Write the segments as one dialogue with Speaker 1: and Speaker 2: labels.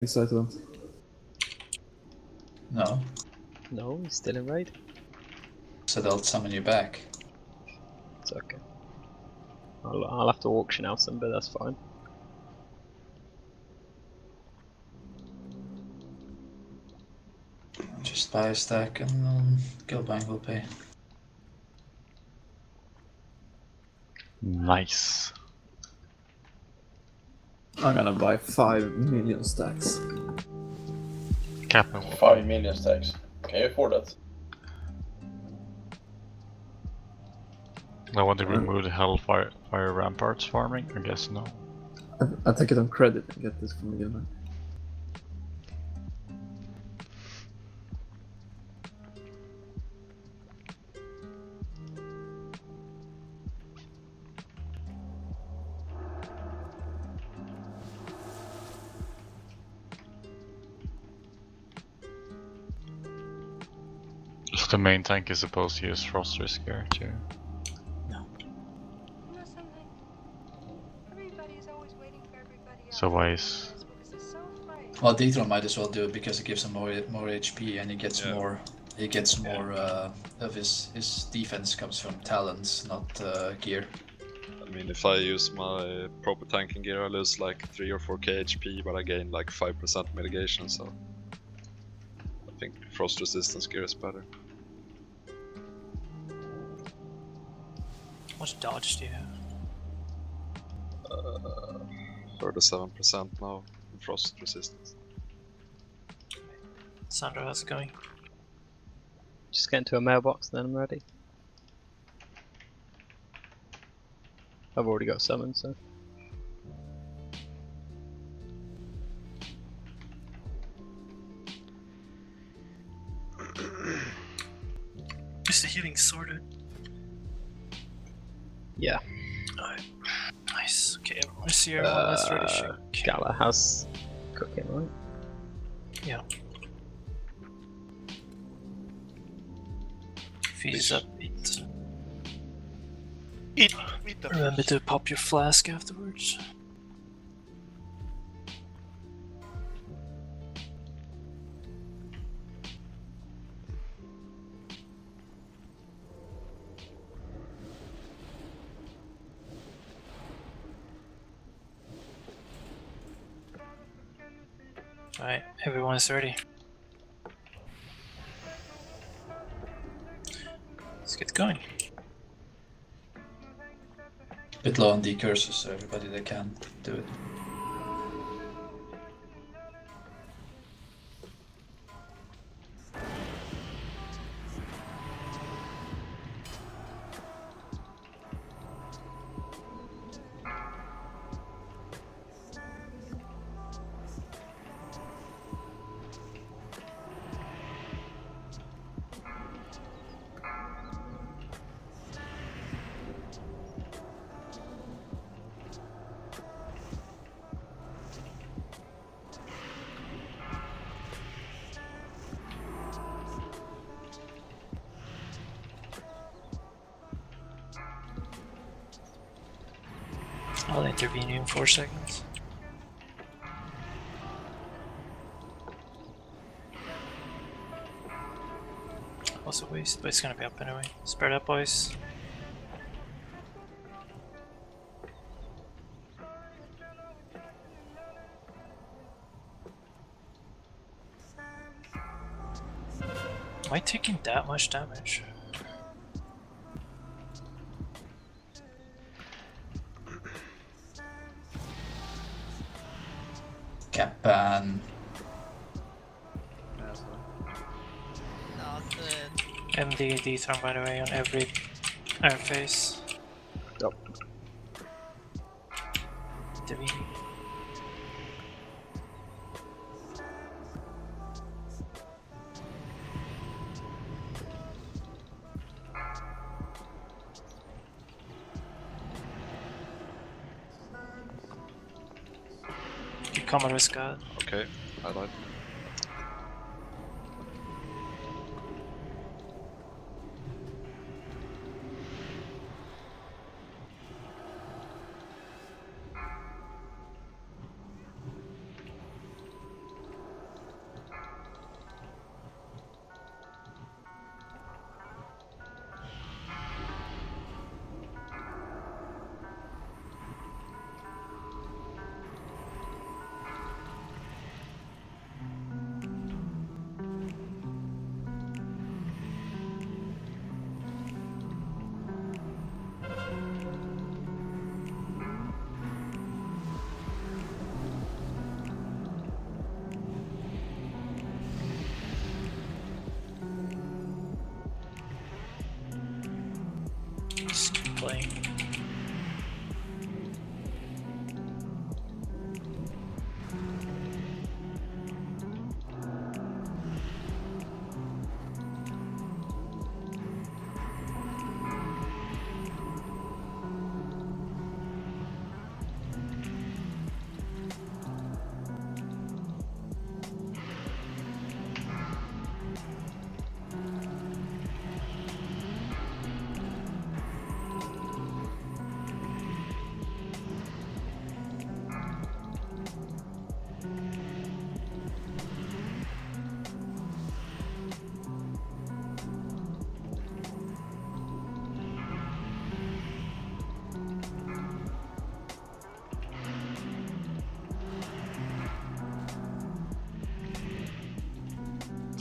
Speaker 1: Excited.
Speaker 2: No.
Speaker 3: No, he's still in raid.
Speaker 2: So they'll summon you back.
Speaker 3: It's okay. I'll have to auction out some, but that's fine.
Speaker 2: Just buy a stack and Guildbank will pay.
Speaker 4: Nice.
Speaker 1: I'm gonna buy 5 million stacks.
Speaker 4: Captain.
Speaker 5: 5 million stacks. Can you afford that?
Speaker 4: I want to remove the Hellfire Ramparts farming? I guess no.
Speaker 1: I'll take it on credit and get this from you now.
Speaker 4: So the main tank is supposed to use Frost Risk here too. So why is...
Speaker 2: Well, Deethron might as well do it because it gives him more HP and he gets more. He gets more of his defense comes from talents, not gear.
Speaker 6: I mean, if I use my proper tanking gear, I lose like 3 or 4k HP, but I gain like 5% mitigation, so I think frost resistance gear is better.
Speaker 7: How much dodge do you have?
Speaker 6: 37% now in frost resistance.
Speaker 7: Sandra, how's it going?
Speaker 3: Just get into a mailbox, then I'm ready. I've already got summoned, so.
Speaker 7: Is the healing sorted?
Speaker 3: Yeah.
Speaker 7: Alright. Nice. Okay, everyone's here. Let's ready to shake.
Speaker 3: Gala house cooking, right?
Speaker 7: Yeah. Fees up. Eat. Remember to pop your flask afterwards. Alright, everyone is ready. Let's get going.
Speaker 2: Bit low on decurses, so everybody that can do it.
Speaker 7: I'll intervene you in 4 seconds. Also waste, but it's gonna be up anyway. Spread up, boys. Am I taking that much damage?
Speaker 2: Capan.
Speaker 7: MD and D-Thron, by the way, on every airface.
Speaker 3: Yep.
Speaker 7: Intervene. You come on, risk God.
Speaker 6: Okay, I died.
Speaker 7: playing.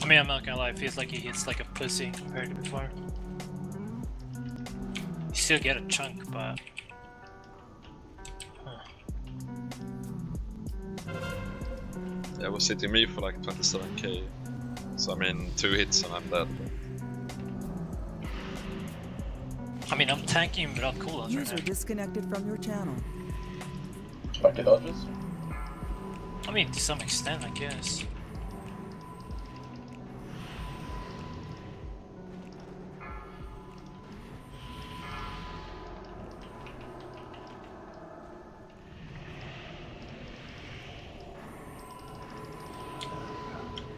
Speaker 7: I mean, I'm not gonna lie, it feels like he hits like a pussy compared to before. You still get a chunk, but...
Speaker 6: Yeah, it was hitting me for like 27k. So I mean, 2 hits and I'm dead.
Speaker 7: I mean, I'm tanking without cooldowns
Speaker 8: User
Speaker 7: right now.
Speaker 8: disconnected from your channel.
Speaker 5: Bucket dodges.
Speaker 7: I mean, to some extent, I guess.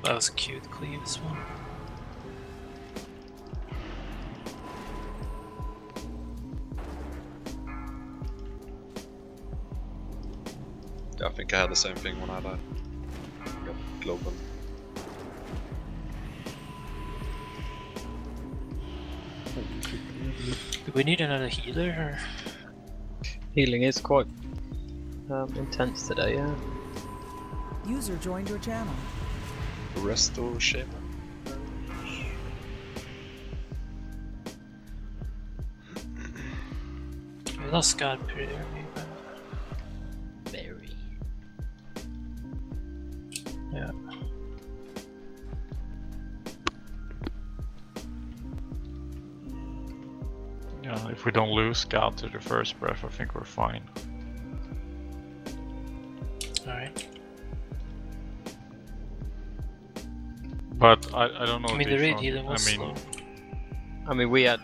Speaker 7: That was a cute cleave as well.
Speaker 6: Yeah, I think I had the same thing when I died. Got global.
Speaker 7: Do we need another healer or?
Speaker 3: Healing is quite intense today, yeah.
Speaker 8: User joined your channel.
Speaker 6: Resto shape.
Speaker 7: We lost God pretty early, but...
Speaker 3: Very.
Speaker 7: Yeah.
Speaker 4: Yeah, if we don't lose God to the first breath, I think we're fine.
Speaker 7: Alright.
Speaker 4: But I don't know.
Speaker 7: I mean, the raid healing was
Speaker 4: I mean,
Speaker 7: slow.
Speaker 3: I mean, we had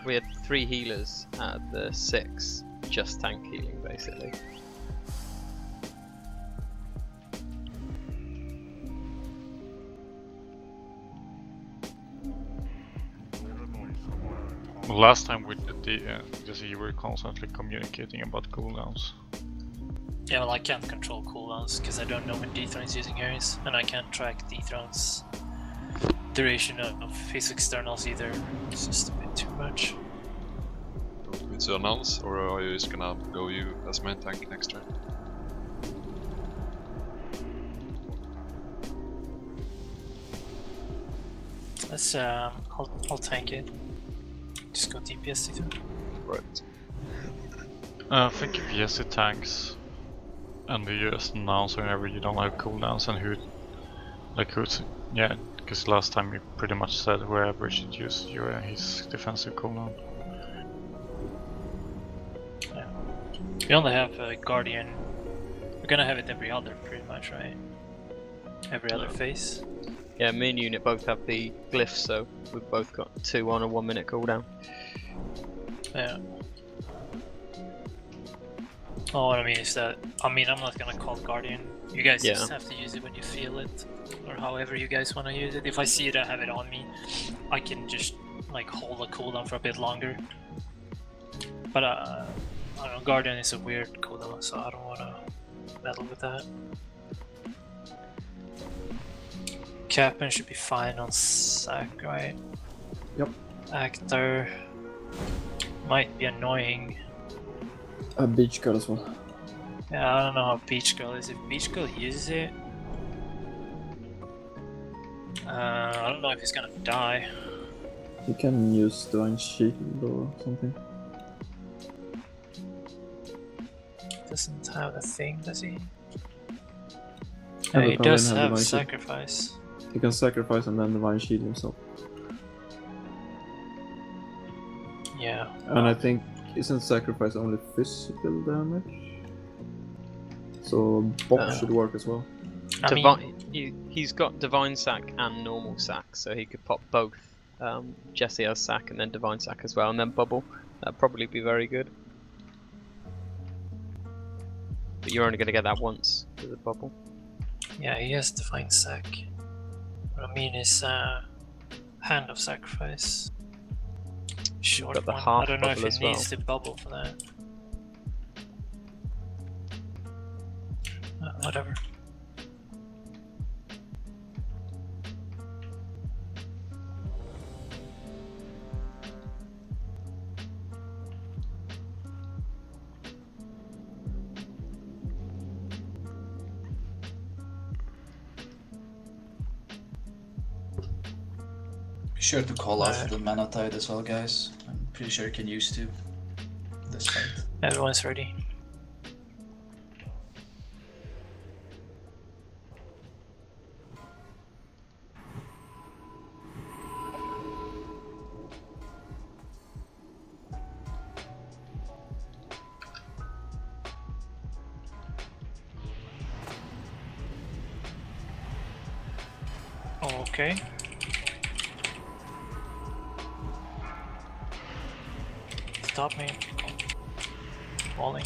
Speaker 3: 3 healers out of the 6, just tank healing basically.
Speaker 4: last time we did the you were constantly communicating about cooldowns.
Speaker 7: Yeah, well, I can't control cooldowns because I don't know when Dethrone is using Ares, and I can't track Dethrone's duration of his externals either. It's just a bit too much.
Speaker 6: Want to announce, or are you just gonna go you as main tank next turn?
Speaker 7: Let's I'll tank it. Just go DPS Dethrone.
Speaker 6: Right.
Speaker 4: I think if Jesse tanks and you just announce whenever you don't have cooldowns and who's yeah, because last time you pretty much said whoever should use his defensive cooldown.
Speaker 7: Yeah. We only have Guardian. We're gonna have it every other, pretty much, right? Every other phase.
Speaker 3: Yeah, me and Unit both have the glyphs, so we've both got 2 on a 1 minute cooldown.
Speaker 7: Yeah. Oh, what I mean is that, I mean, I'm not gonna call Guardian. You guys
Speaker 3: Yeah.
Speaker 7: just have to use it when you feel it, or however you guys want to use it. If I see it, I have it on me, I can just like hold a cooldown for a bit longer. But I don't know, Guardian is a weird cooldown, so I don't want to meddle with that. Captain should be fine on Sack, right?
Speaker 1: Yep.
Speaker 7: Actor might be annoying.
Speaker 1: A beach girl as well.
Speaker 7: Yeah, I don't know how Beach Girl is. If Beach Girl uses it, I don't know if he's gonna die.
Speaker 1: You can use Divine Shield or something.
Speaker 7: Doesn't have a thing, does he?
Speaker 1: Yeah,
Speaker 7: He
Speaker 1: but
Speaker 7: does
Speaker 1: Paladin
Speaker 7: have
Speaker 1: Divine Shield.
Speaker 7: sacrifice.
Speaker 1: He can sacrifice and then Divine Shield himself.
Speaker 7: Yeah.
Speaker 1: And I think isn't sacrifice only physical damage? So Bok should work as well.
Speaker 7: I mean,
Speaker 3: He's got Divine Sack and Normal Sack, so he could pop both. Jesse has Sack and then Divine Sack as well, and then Bubble. That'd probably be very good. But you're only going to get that once with the Bubble.
Speaker 7: yeah, he has Divine Sack. What I mean is Hand of Sacrifice. Short
Speaker 3: got the
Speaker 7: one.
Speaker 3: half
Speaker 7: I don't know if
Speaker 3: bubble
Speaker 7: it
Speaker 3: as
Speaker 7: needs the bubble for that. Whatever.
Speaker 2: Be sure to call out the mana tide as well, guys. I'm pretty sure you can use to this fight.
Speaker 7: Everyone's ready. Okay. Stop me. Falling.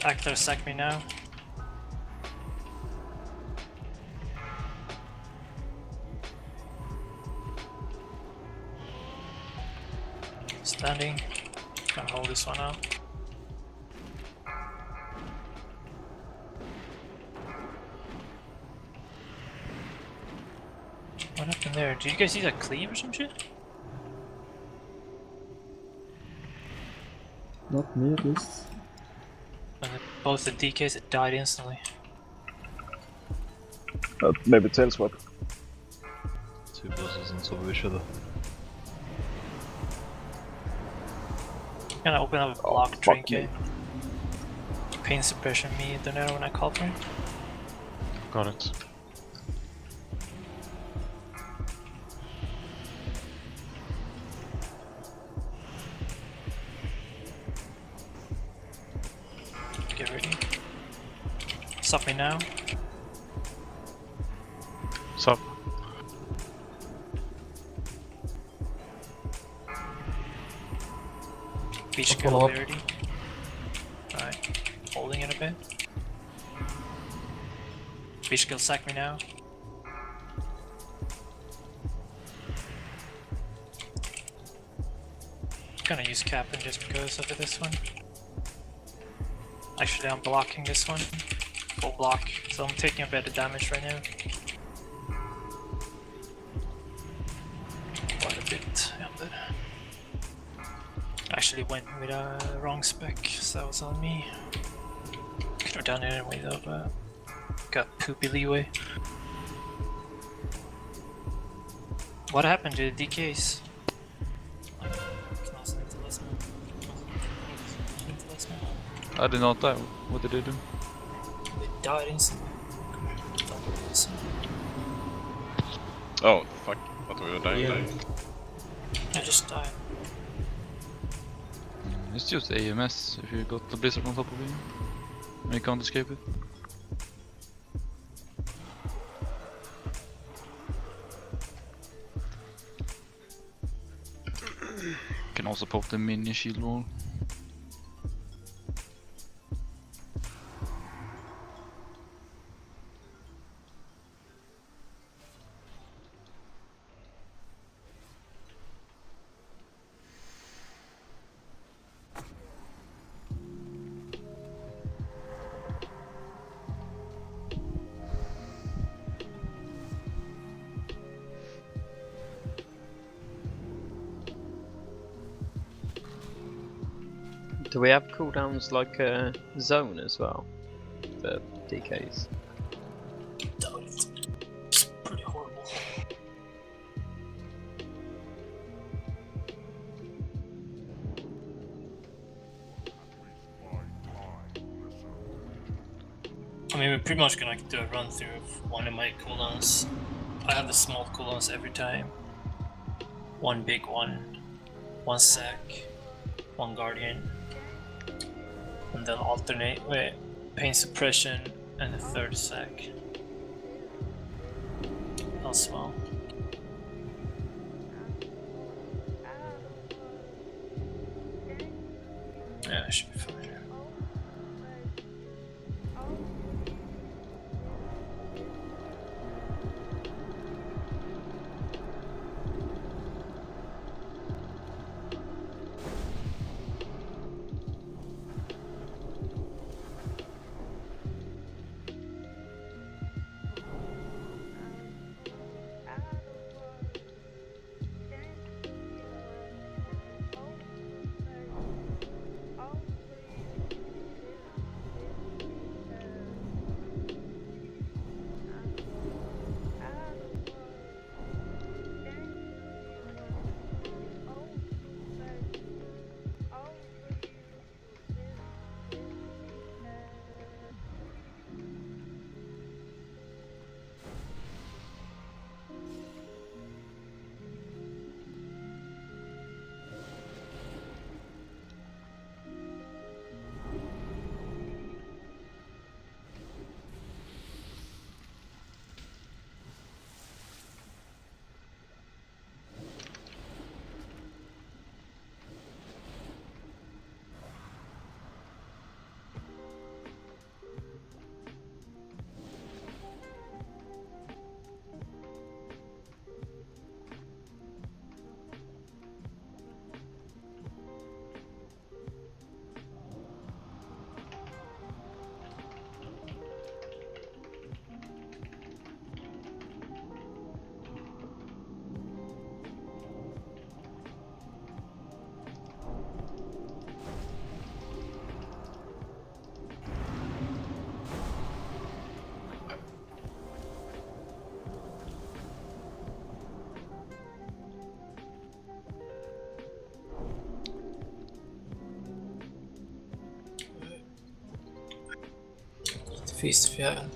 Speaker 7: Actor sack me now. Standing. Can hold this one out. What happened there? Did you guys see that cleave or some shit?
Speaker 1: Not me at least.
Speaker 7: And both the DKs it died instantly.
Speaker 9: Maybe Tails what?
Speaker 10: Two bosses on top of each other.
Speaker 7: Gonna open up a block trinket. Pain suppression me, don't know when I call for it.
Speaker 4: Got it.
Speaker 7: Get ready. Stop me now.
Speaker 4: Sup?
Speaker 7: Beach skill ready. Alright. Holding it a bit. Beach skill sack me now. Gonna use Captain just because of this one. Actually, I'm blocking this one. Full block, so I'm taking a bit of damage right now. Quite a bit, yeah, but actually went with a wrong spec, so that was on me. Could have done it anyway though, but got poopy leeway. What happened to the DKs?
Speaker 10: I did not die. What did they do?
Speaker 7: They died instantly.
Speaker 9: Oh, fuck. I thought we were dying.
Speaker 7: I just died.
Speaker 10: It's just AMS if you got the blizzard on top of you. And you can't escape it. Can also pop the mini shield wall.
Speaker 3: Do we have cooldowns like a zone as well for DKs?
Speaker 7: Doubt it. It's pretty horrible. I mean, we're pretty much gonna do a run through of one of my cooldowns. I have the small cooldowns every time. One big one, one sack, one guardian, and then alternate with pain suppression and a third sack. How small? Yeah, it should be fine. Feast if you haven't.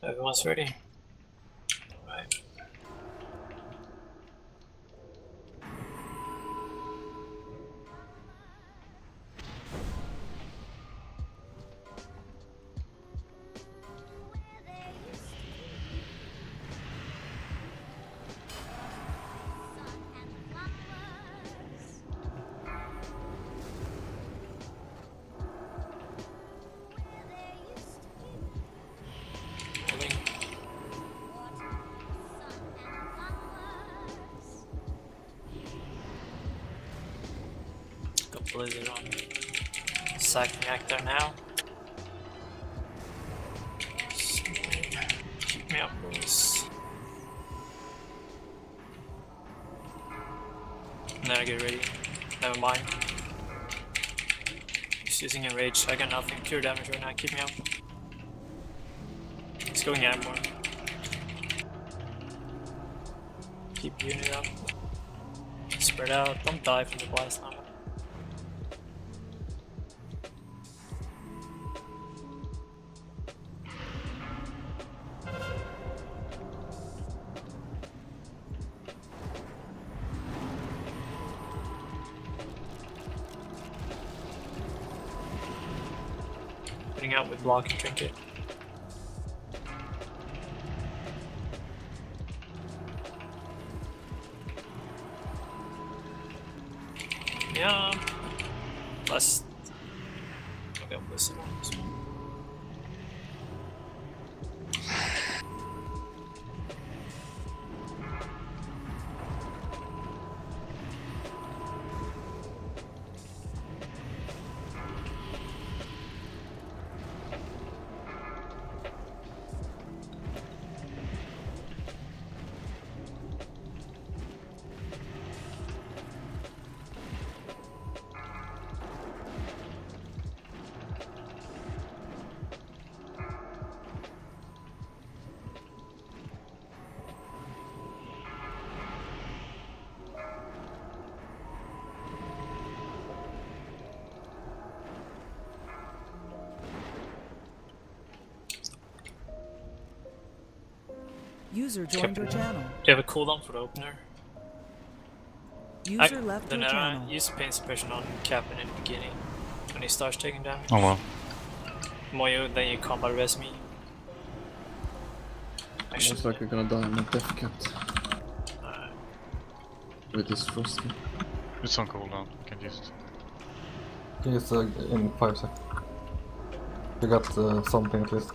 Speaker 7: Everyone's ready. Right. Got Blizzard on. Sack reactor now. Keep me up, boys. Now get ready. Never mind. Just using a rage. I got nothing. Pure damage right now. Keep me up. It's going more. Keep unit up. Spread out. Don't die from the blast now. Putting out with block and trinket. Yeah. Less. Maybe I'll listen on this one.
Speaker 8: User joined your channel.
Speaker 7: Do you have a cooldown for the opener?
Speaker 8: User left your
Speaker 7: Then
Speaker 8: channel.
Speaker 7: use pain suppression on Captain in the beginning when he starts taking damage.
Speaker 4: Oh well.
Speaker 7: Moyo, then you combat res me.
Speaker 1: Looks like you're gonna die in a death cut.
Speaker 7: Alright.
Speaker 1: With this frosty.
Speaker 4: It's on cooldown. You can use it.
Speaker 5: Can use in 5 seconds. You got something at least.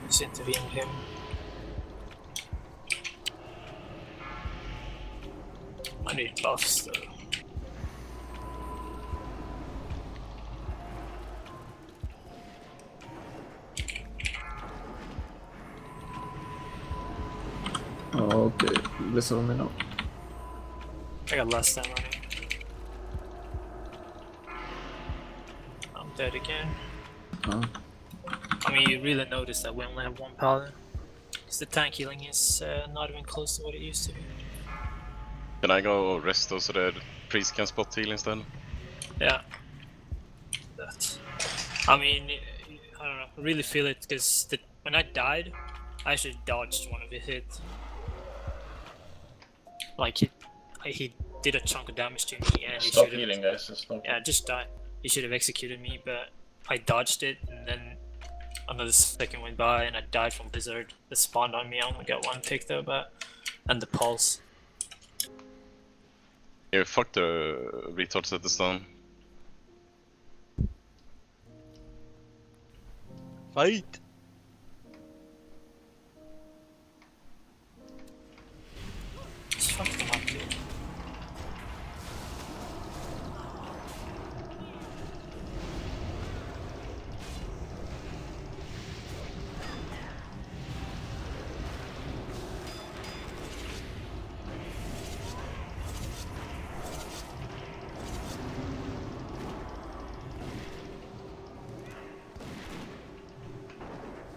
Speaker 7: Just intervene him. I need buffs though.
Speaker 1: Oh, okay. Listen to me now.
Speaker 7: I got less than running. I'm dead again.
Speaker 1: Huh?
Speaker 7: I mean, you really notice that we only have one paladin. Because the tank healing is not even close to what it used to be.
Speaker 9: Can I go resto so that priest can spot heal instead?
Speaker 7: Yeah. That. I mean, I don't know. I really feel it because when I died, I actually dodged one of his hits. Like he did a chunk of damage to me and he
Speaker 5: Stop
Speaker 7: should
Speaker 5: healing, guys. Stop.
Speaker 7: Yeah, just die. He should have executed me, but I dodged it and then another second went by and I died from Blizzard that spawned on me. I only got one pick though, but and the pulse.
Speaker 9: Yeah, fuck the retards at the stone.
Speaker 10: Fight!
Speaker 7: Just fuck them up, dude.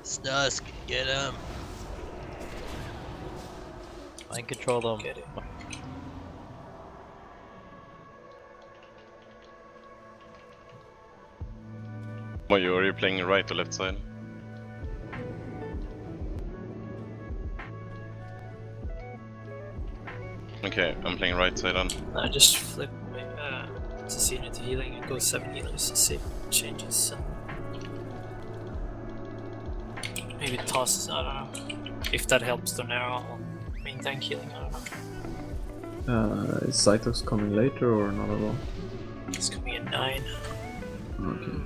Speaker 10: Snusk, get him! I can control them.
Speaker 7: Get it.
Speaker 9: Moyo, are you playing right or left side? Okay, I'm playing right side on.
Speaker 7: I just flip my Cecina to healing and go 7 healers to see if it changes. Maybe it tosses, I don't know. If that helps the narrow main tank healing, I don't know.
Speaker 1: Is Cytox coming later or not at all?
Speaker 7: It's coming at 9.
Speaker 1: Okay.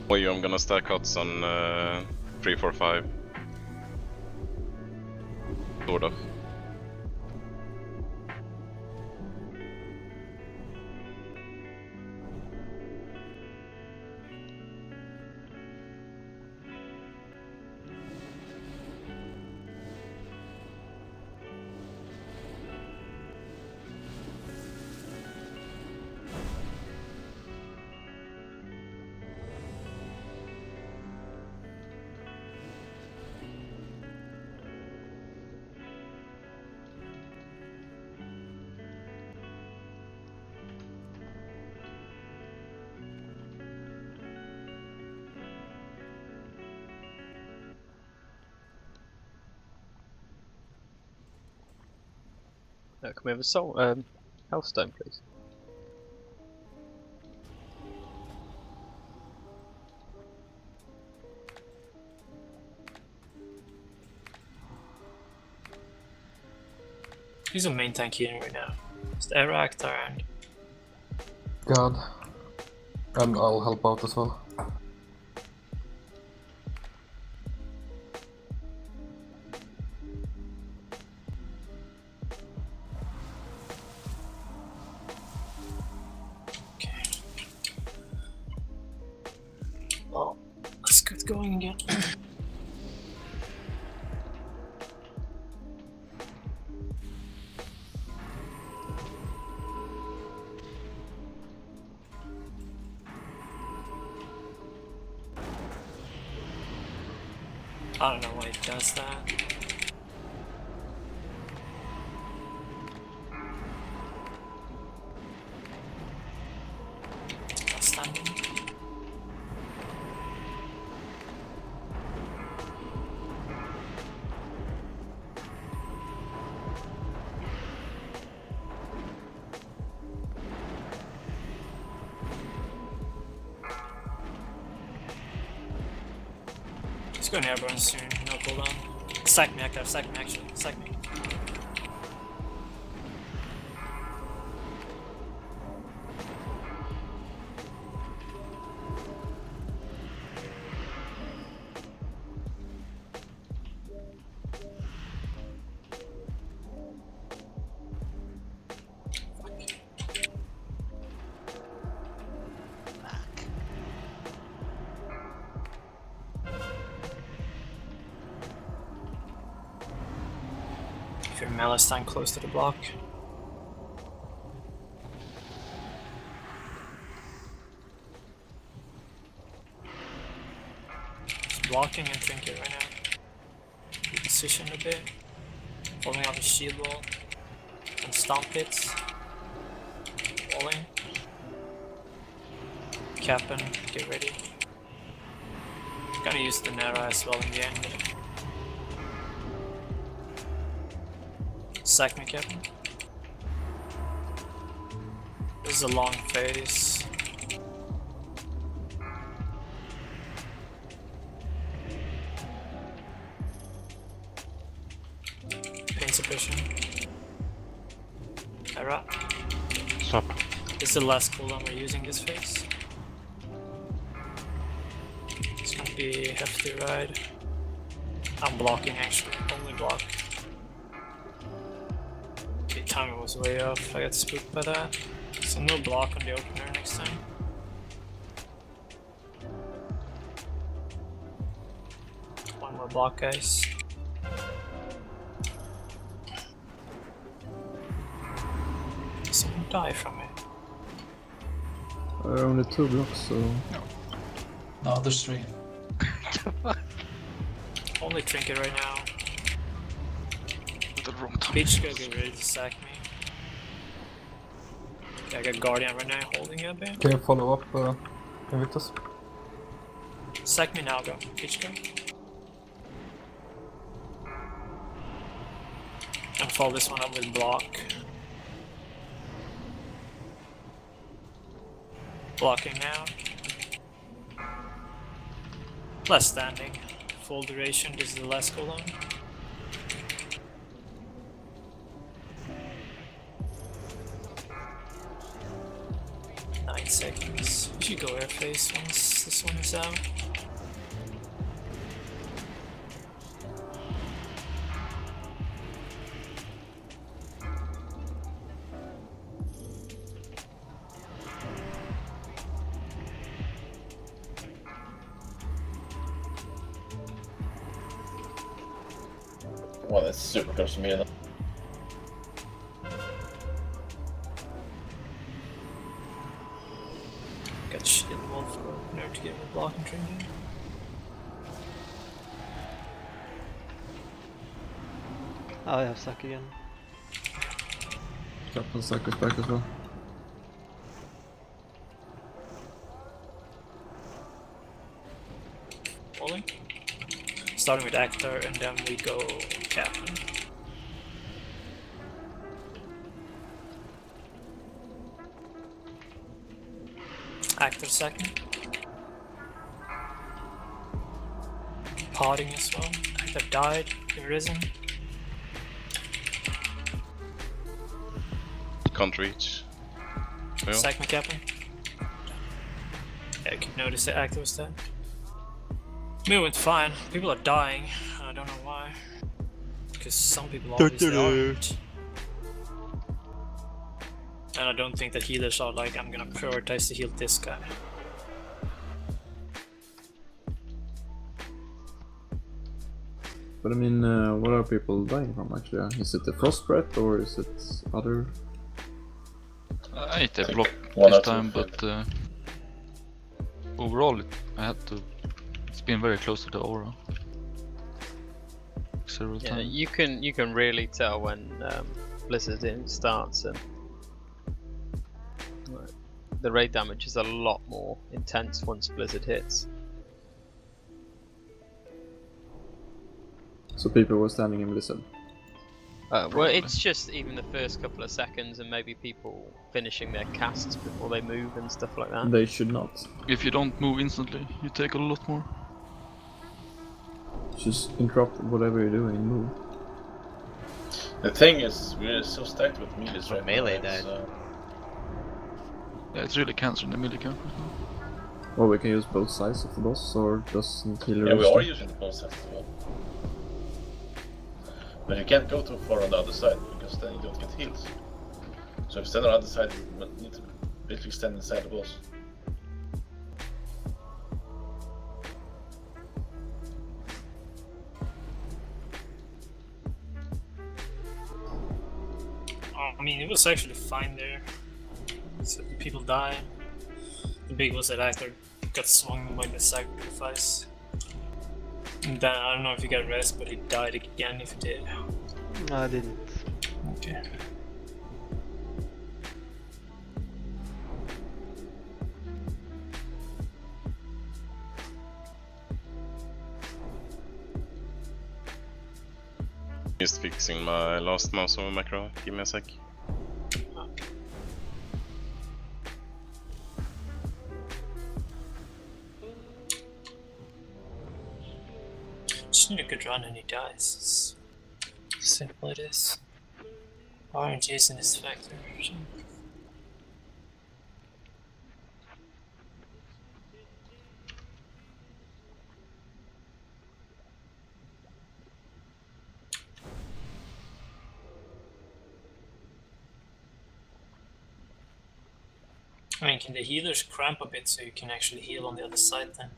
Speaker 9: Moyo, I'm gonna stack hots on 3, 4, 5. Sort of.
Speaker 3: Can we have a soul, Healthstone, please?
Speaker 7: He's a main tank healing right now. It's the Angrathar and
Speaker 5: God. And I'll help out as well.
Speaker 7: okay. going again. I don't know why it does that. Standing. He's going airborne soon, no cooldown. Sack me, Angrathar, sack me actually, sack me. If your melee stand close to the block. Just blocking and trinket right now. Reposition a bit. Following out the shield wall. And stomp hits. Walling. Capping, get ready. Gonna use the Nara as well in the end. Sack me, Captain. This is a long phase. Pain suppression. Era.
Speaker 4: Stop.
Speaker 7: This is the last cooldown we're using this phase. It's gonna be a hefty ride. I'm blocking actually, only block. Timing was way off, I got spooked by that. So no block on the opener next time. One more block, guys. Someone die from it.
Speaker 1: Only 2 blocks, so...
Speaker 2: No, there's 3.
Speaker 7: Only trinket right now.
Speaker 10: The wrong time.
Speaker 7: Peach gonna get ready to sack me. Okay, I got Guardian right now holding it a bit.
Speaker 5: Can you follow up Invictus?
Speaker 7: Sack me now, bro. Peach go. And follow this one up with block. Blocking now. Less standing. Full duration, this is the last cooldown. Seconds. You should go air face once this one is out.
Speaker 9: Well, that's super close to me.
Speaker 7: Got shield wall for opener to get my blocking trinket.
Speaker 11: Oh, I have sack again.
Speaker 1: Captain Sack is back as well.
Speaker 7: Rolling. Starting with Actor and then we go Captain. Actor second. Potting as well. Actor died, risen.
Speaker 9: Can't reach. Yeah.
Speaker 7: Sack me, Captain. Yeah, I could notice the Actor was dead. Me went fine. People are dying. I don't know why. Because some people obviously aren't. And I don't think that healers are like, I'm gonna prioritize to heal this guy.
Speaker 1: But I mean, what are people dying from actually? Is it the frost breath or is it other?
Speaker 10: I hit a block
Speaker 12: one
Speaker 10: this
Speaker 12: or two
Speaker 10: time, but overall I had to. It's been very close to the aura. Several
Speaker 3: Yeah,
Speaker 10: times.
Speaker 3: you can really tell when Blizzard in starts, and the raid damage is a lot more intense once Blizzard hits.
Speaker 1: So people were standing in Blizzard.
Speaker 3: Well, it's just even the first couple of seconds, and maybe people finishing their casts before they move and stuff like that.
Speaker 1: They should not.
Speaker 10: If you don't move instantly, you take a lot more.
Speaker 1: Just interrupt whatever you're doing and move.
Speaker 12: The thing is, we're so stacked with melees right
Speaker 11: melee
Speaker 12: now.
Speaker 10: Yeah, it's really cancer in the melee camp.
Speaker 1: Or we can use both sides of the boss, or doesn't healer?
Speaker 12: Yeah, we are using the both sides as well. But you can't go too far on the other side, because then you don't get heals. So if you stand on the other side, you need to literally stand inside the boss.
Speaker 7: I mean, it was actually fine there. So people die. The big was that Actor got swung by the sacrifice. And then, I don't know if he got rest, but he died again if he did.
Speaker 11: No, I didn't.
Speaker 7: Okay.
Speaker 9: Just fixing my last mouse over macro. Give me a sec.
Speaker 7: Just need a good run and he dies. It's simple it is. RNG isn't his factor. I mean, can the healers cramp a bit so you can actually heal on the other side then?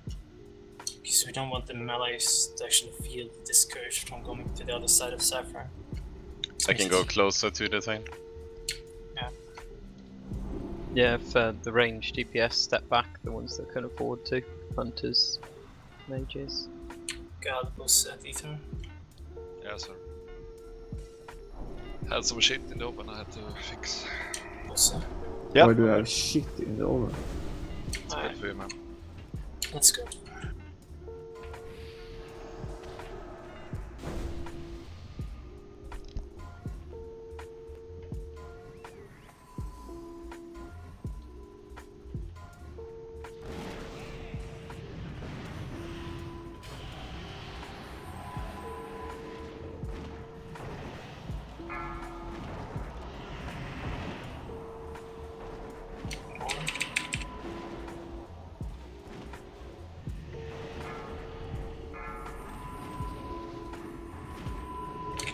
Speaker 7: Because we don't want the melees to actually feel discouraged from going to the other side of Saffron.
Speaker 9: I can go closer to the thing.
Speaker 7: Yeah.
Speaker 3: Yeah, if the range DPS step back, the ones that can afford to. Hunters, mages.
Speaker 7: Galbus at Ether.
Speaker 6: Yeah, sir. Had some shit in the open I had to fix.
Speaker 7: Also.
Speaker 1: Why do I have shit in the aura?
Speaker 6: It's good for you, man.
Speaker 7: Let's go.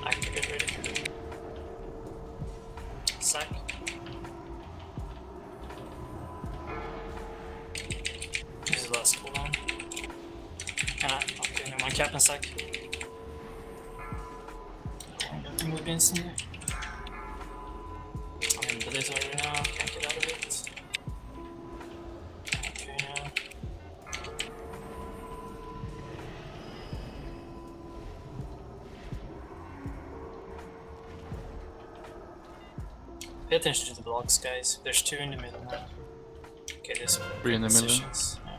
Speaker 7: Activate ready. Sack. This is the last cooldown. Okay, no, my cap and sack. I got to move instantly. I'm in Blizzard right now, can't get out of it. Okay, now. Pay attention to the blocks, guys. There's two in the middle now. Okay, there's
Speaker 10: 3 in the middle.
Speaker 7: positions. Yeah.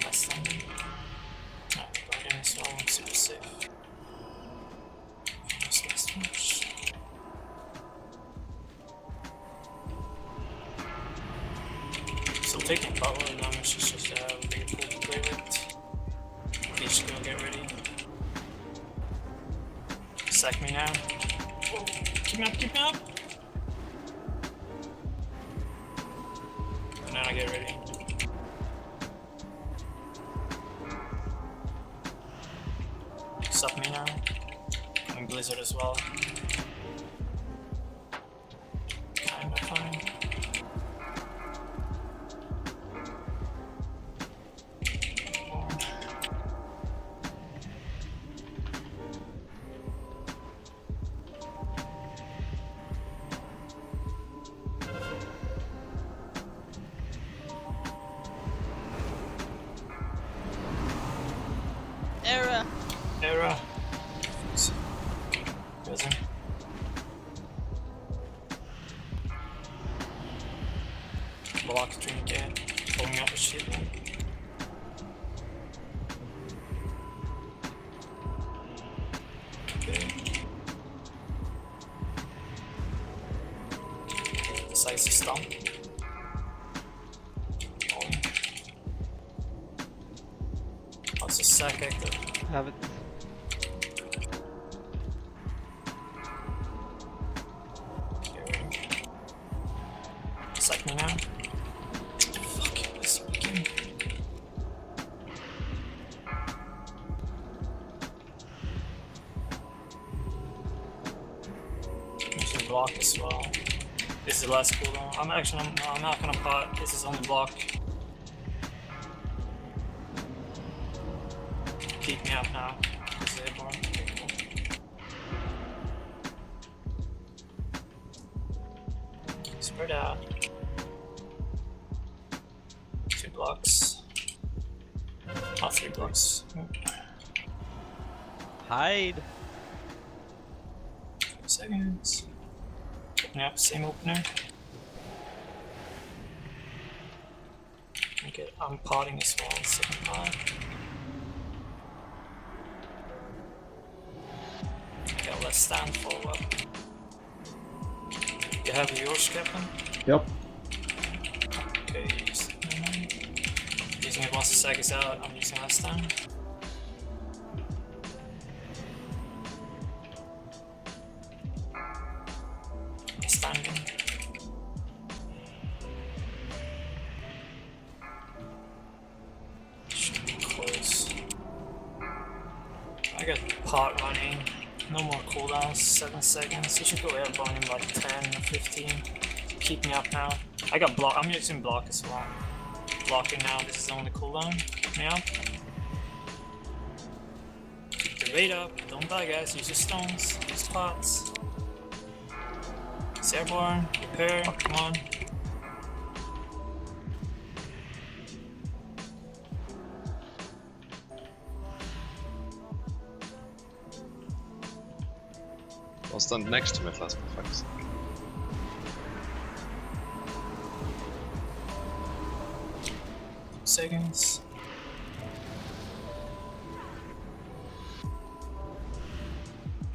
Speaker 7: Less than. No, Paladin is all super safe. Just last much. So taking Paladin damage is just a big pool to play with. Please just go get ready. Sack me now. Whoa, keep me up, keep me up! And then I Now get ready. Sup me now. Coming Blizzard as well. Kinda fine. Era. Prison. Block trinket. Pulling out the shield. Okay. Decides to stomp. What's the sack active?
Speaker 11: Have it.
Speaker 7: Sack me now. Fuck this again. Using block as well. This is the last cooldown. I'm not gonna pot. This is only block. Keep me up now. This is airborne. Okay, cool. Spread out. 2 blocks. Not 3 blocks.
Speaker 10: Hide.
Speaker 7: 2 seconds. Opening up, same opener. Okay, I'm potting as well, second pot. Okay, let's stand for what? You have yours, Captain?
Speaker 1: Yep.
Speaker 7: Okay, using it once the sack is out, I'm using last time. Standing. Should be close. I got pot running. No more cooldowns, 7 seconds. You should go airborne in like 10 or 15. Keep me up now. I got block. I'm using block as well. Blocking now. This is the only cooldown. Keep me up. Keep the rate up. Don't die, guys. Use your stones. Use pots. It's airborne. Repair. Come on.
Speaker 6: I'll stand next to me last effects.
Speaker 7: Seconds.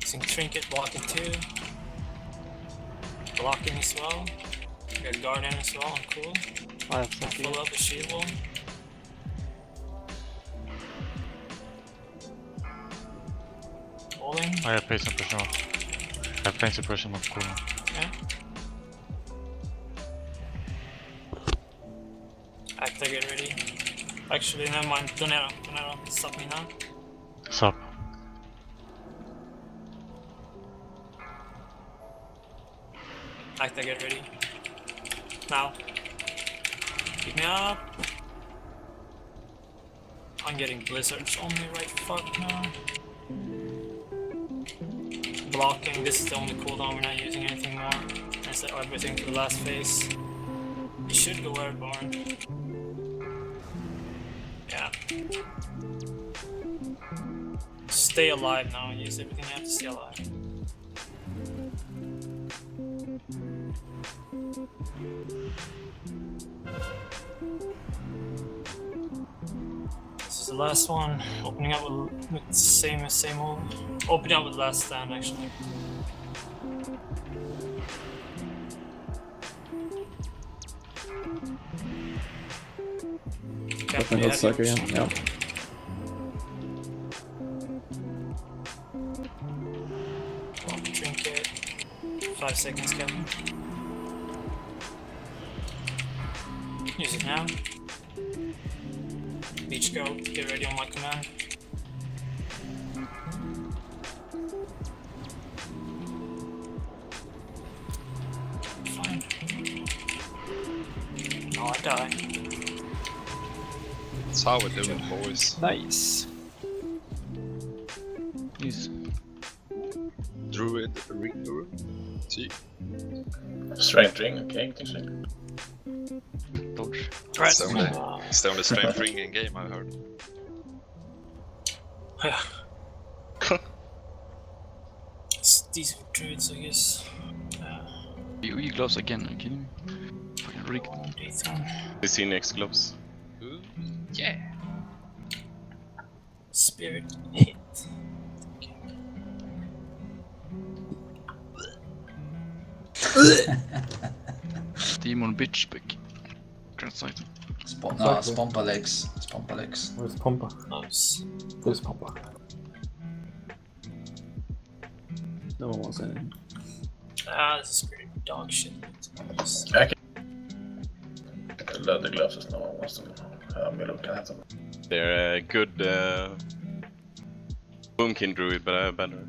Speaker 7: Using trinket, blocking 2. Blocking as well. Got guardian as well, I'm cool.
Speaker 11: I have something.
Speaker 7: Full up the shield wall. All in.
Speaker 4: I have pace and pressure off. I have pain suppression of cooldown.
Speaker 7: Yeah. Actor, get ready. Actually, never mind. Donero. Stop me now.
Speaker 4: Sup.
Speaker 7: Actor, get ready. Now. Keep me up. I'm getting blizzards on me right fuck now. Blocking, this is the only cooldown, we're not using anything more. I set everything to the last phase. You should go airborne. Yeah. Stay alive now, use everything you have to stay alive. This is the last one, opening up with the same old. Opening up with last stand actually.
Speaker 1: Captain got stuck again, yeah.
Speaker 7: Trinket. 5 seconds, Captain. Use it now. Beach go, get ready on my command. Fine. No, I die.
Speaker 6: That's how we do it, boys.
Speaker 3: Nice.
Speaker 10: Nice.
Speaker 6: Druid, Ringer, T.
Speaker 12: Strength ring, okay, interesting.
Speaker 10: Dodge.
Speaker 6: It's the only strength ring in game, I heard.
Speaker 7: Yeah. It's decent for druids, I guess.
Speaker 10: You gloves again, are you kidding me? Fucking rigged.
Speaker 9: You see Naxx gloves.
Speaker 6: Ooh, yeah.
Speaker 7: Spirit hit.
Speaker 10: Demon bitch pick. Translate.
Speaker 2: Spompa legs. Spompa legs.
Speaker 5: Where's Pompa?
Speaker 7: Nice.
Speaker 5: There's Pompa.
Speaker 1: No one wants any.
Speaker 7: This is pretty dog shit.
Speaker 12: I can... Leather gloves is no one wants them. Milo can have them.
Speaker 9: They're a good Boomkin druid, but better.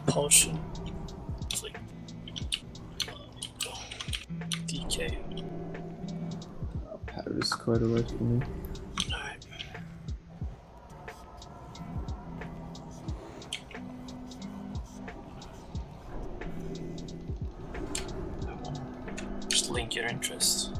Speaker 7: Potion. It's like DK.
Speaker 1: Pattern is quite alright for me.
Speaker 7: Alright. Just link your interest.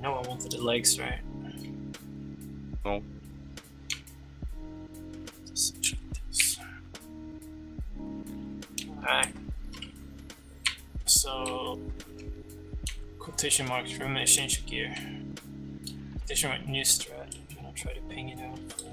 Speaker 7: No one wanted the legs, right?
Speaker 9: No.
Speaker 7: Just check this. Alright. So, quotation marks room exchange of gear. Quotation mark new strat. I'm gonna try to ping it out for you.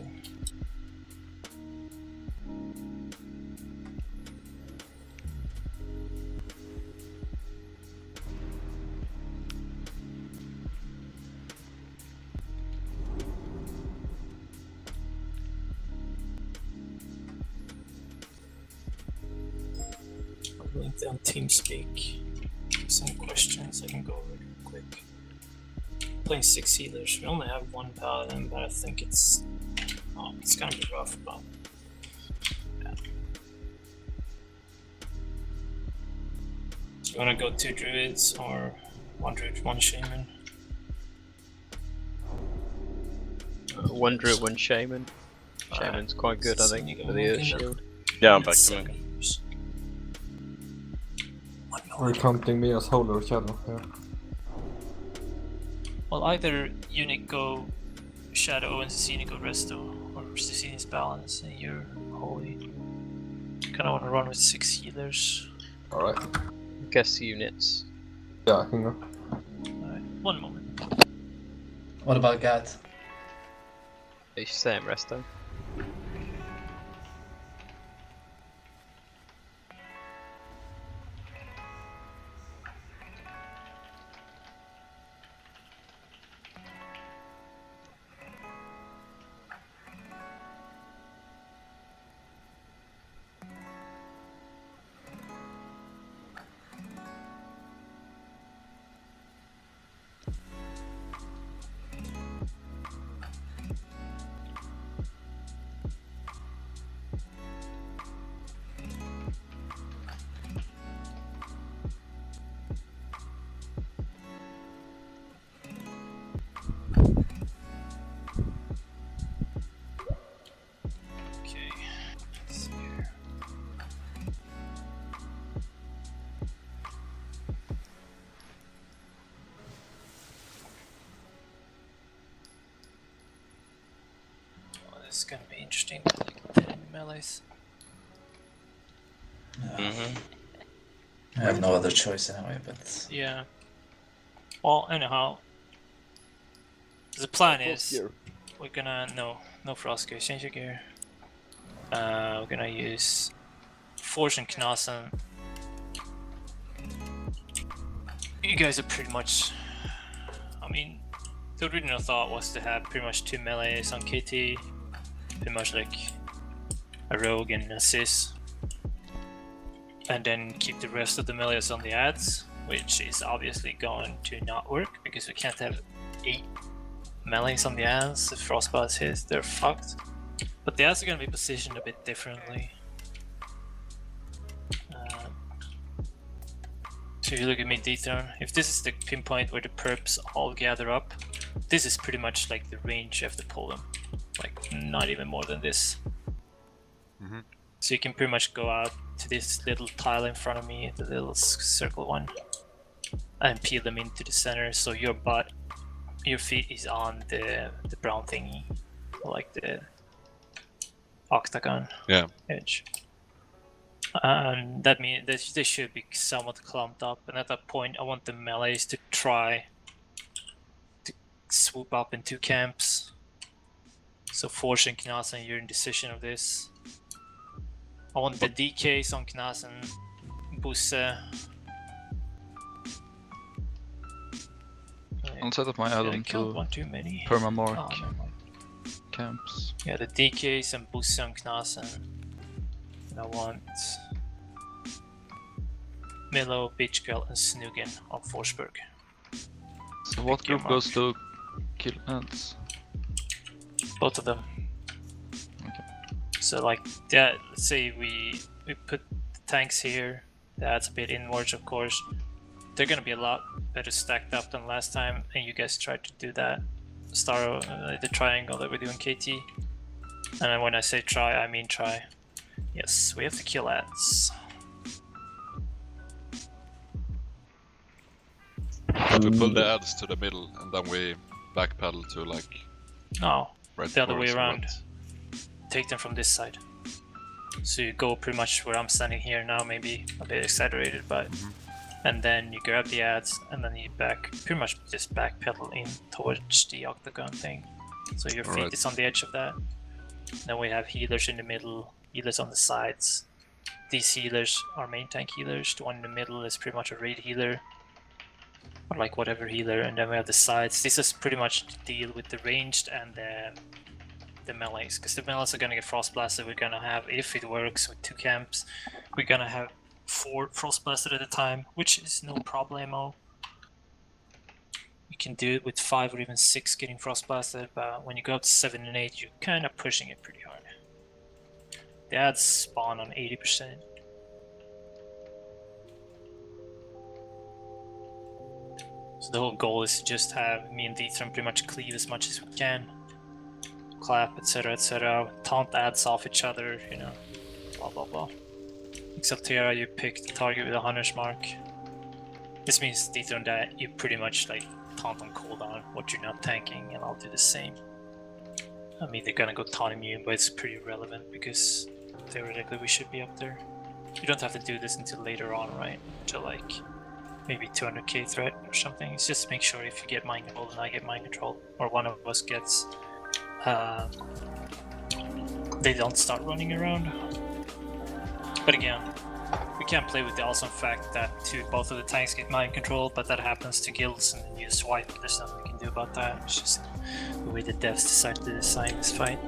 Speaker 7: Link down TeamSpeak. Some questions I can go over real quick. Playing 6 healers. We only have 1 paladin, but I think it's gonna be rough. But yeah. You wanna go 2 druids or 1 druid, 1 shaman?
Speaker 3: 1 druid, 1 shaman. Shaman's quite good, I think, for the Earth Shield.
Speaker 9: Yeah, I'm back to me.
Speaker 5: Are you counting me as whole or shadow? Yeah.
Speaker 7: Well, either Unic go Shadow and Cecini go Resto, or Cecini's Balance and you're Holy. Kinda wanna run with 6 healers.
Speaker 5: Alright.
Speaker 3: Guess units.
Speaker 5: Yeah, I can go.
Speaker 7: Alright, 1 moment.
Speaker 2: What about Gat?
Speaker 3: You should say him Resto.
Speaker 7: It's gonna be interesting with the melees.
Speaker 2: I have no other choice anyway, but...
Speaker 7: Yeah. Well, anyhow, the plan is we're gonna no frost gear. Change your gear. We're gonna use Forge and Knasen. You guys are pretty much. I mean, the original thought was to have pretty much 2 melees on KT, pretty much like a rogue and a cis, and then keep the rest of the melees on the ads, which is obviously going to not work because we can't have 8 melees on the ads. If Frostbite hits, they're fucked. But the ads are going to be positioned a bit differently. So if you look at mid-D-turn, if this is the pinpoint where the perps all gather up, this is pretty much like the range you have to pull them. Like, not even more than this. So you can pretty much go out to this little tile in front of me, the little circle one, and peel them into the center, so your butt, your feet is on the brown thingy, like the octagon edge. And that means that they should be somewhat clumped up, and at that point I want the melees to try to swoop up in 2 camps. So Forge and Knasen, you're in decision of this. I want the DKs on Knasen, Busse.
Speaker 10: I'll set up my add-on to permamark camps.
Speaker 7: Yeah, the DKs and Busse on Knasen. And I want Milo, Bitch Girl, and Snugen on Forsberg.
Speaker 10: So what group goes to kill ads?
Speaker 7: Both of them.
Speaker 10: Okay.
Speaker 7: So like that, let's say we put the tanks here, the ads a bit inwards of course. They're gonna be a lot better stacked up than last time, and you guys tried to do that. The triangle that we're doing KT. And when I say try, I mean try. Yes, we have to kill ads.
Speaker 6: But we pull the ads to the middle and then we backpedal to like...
Speaker 7: No,
Speaker 6: right
Speaker 7: the other way
Speaker 6: forest,
Speaker 7: around.
Speaker 6: right?
Speaker 7: Take them from this side. So you go pretty much where I'm standing here now, maybe a bit exaggerated, but... And then you grab the ads and then you pretty much just backpedal in towards the octagon thing. So your feet is on the edge of that. Then we have healers in the middle, healers on the sides. These healers are main tank healers. The one in the middle is pretty much a raid healer, or like whatever healer. And then we have the sides. This is pretty much to deal with the ranged and the melees, because the melees are gonna get frost blasted. We're gonna have, if it works with 2 camps, we're gonna have 4 frost blasted at a time, which is no problemo. You can do it with 5 or even 6 getting frost blasted, but when you go up to 7 and 8, you're kind of pushing it pretty hard. The ads spawn on 80%. So the whole goal is to just have me and Deethram pretty much cleave as much as we can. Clap, etc, etc. Taunt ads off each other, you know, blah blah blah. Except here you pick the target with a 100's mark. This means Deethram that you pretty much like taunt on cooldown what you're not tanking, and I'll do the same. I mean, they're gonna go taunt immune, but it's pretty irrelevant because theoretically we should be up there. You don't have to do this until later on, right? Until like maybe 200k threat or something. It's just make sure if you get mind control and I get mind control, or one of us gets, they don't start running around. But again, we can't play with the awesome fact that both of the tanks get mind control, but that happens to guilds and then you swipe. There's nothing we can do about that. It's just the way the devs decided to design this fight.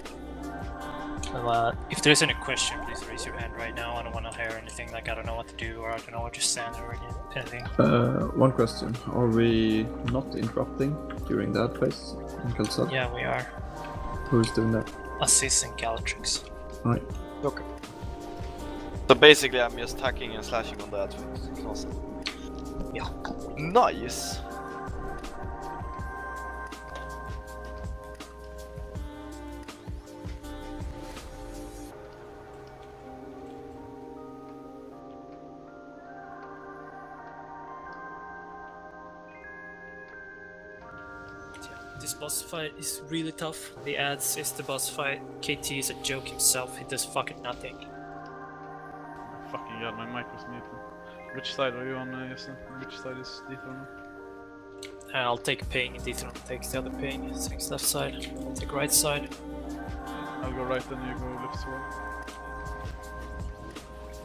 Speaker 7: Well, if there's any question, please raise your hand right now. I don't want to hear anything like I don't know what to do or I don't know where to stand or anything.
Speaker 1: One question. Are we not interrupting during that phase in Kalsad?
Speaker 7: Yeah, we are.
Speaker 1: Who's doing that?
Speaker 7: Assis and Galatrix.
Speaker 1: Right.
Speaker 11: Okay. So basically I'm just hacking and slashing on that class. Yeah. Nice!
Speaker 7: this boss fight is really tough. The ads is the boss fight. KT is a joke himself, he does fucking nothing.
Speaker 10: Fucking god, my mic was muted. Which side are you on, Jesse? Which side is Dethrone?
Speaker 7: I'll take ping, Dethrone takes the other ping, takes left side, I'll take right side.
Speaker 10: I'll go right and you go left as well.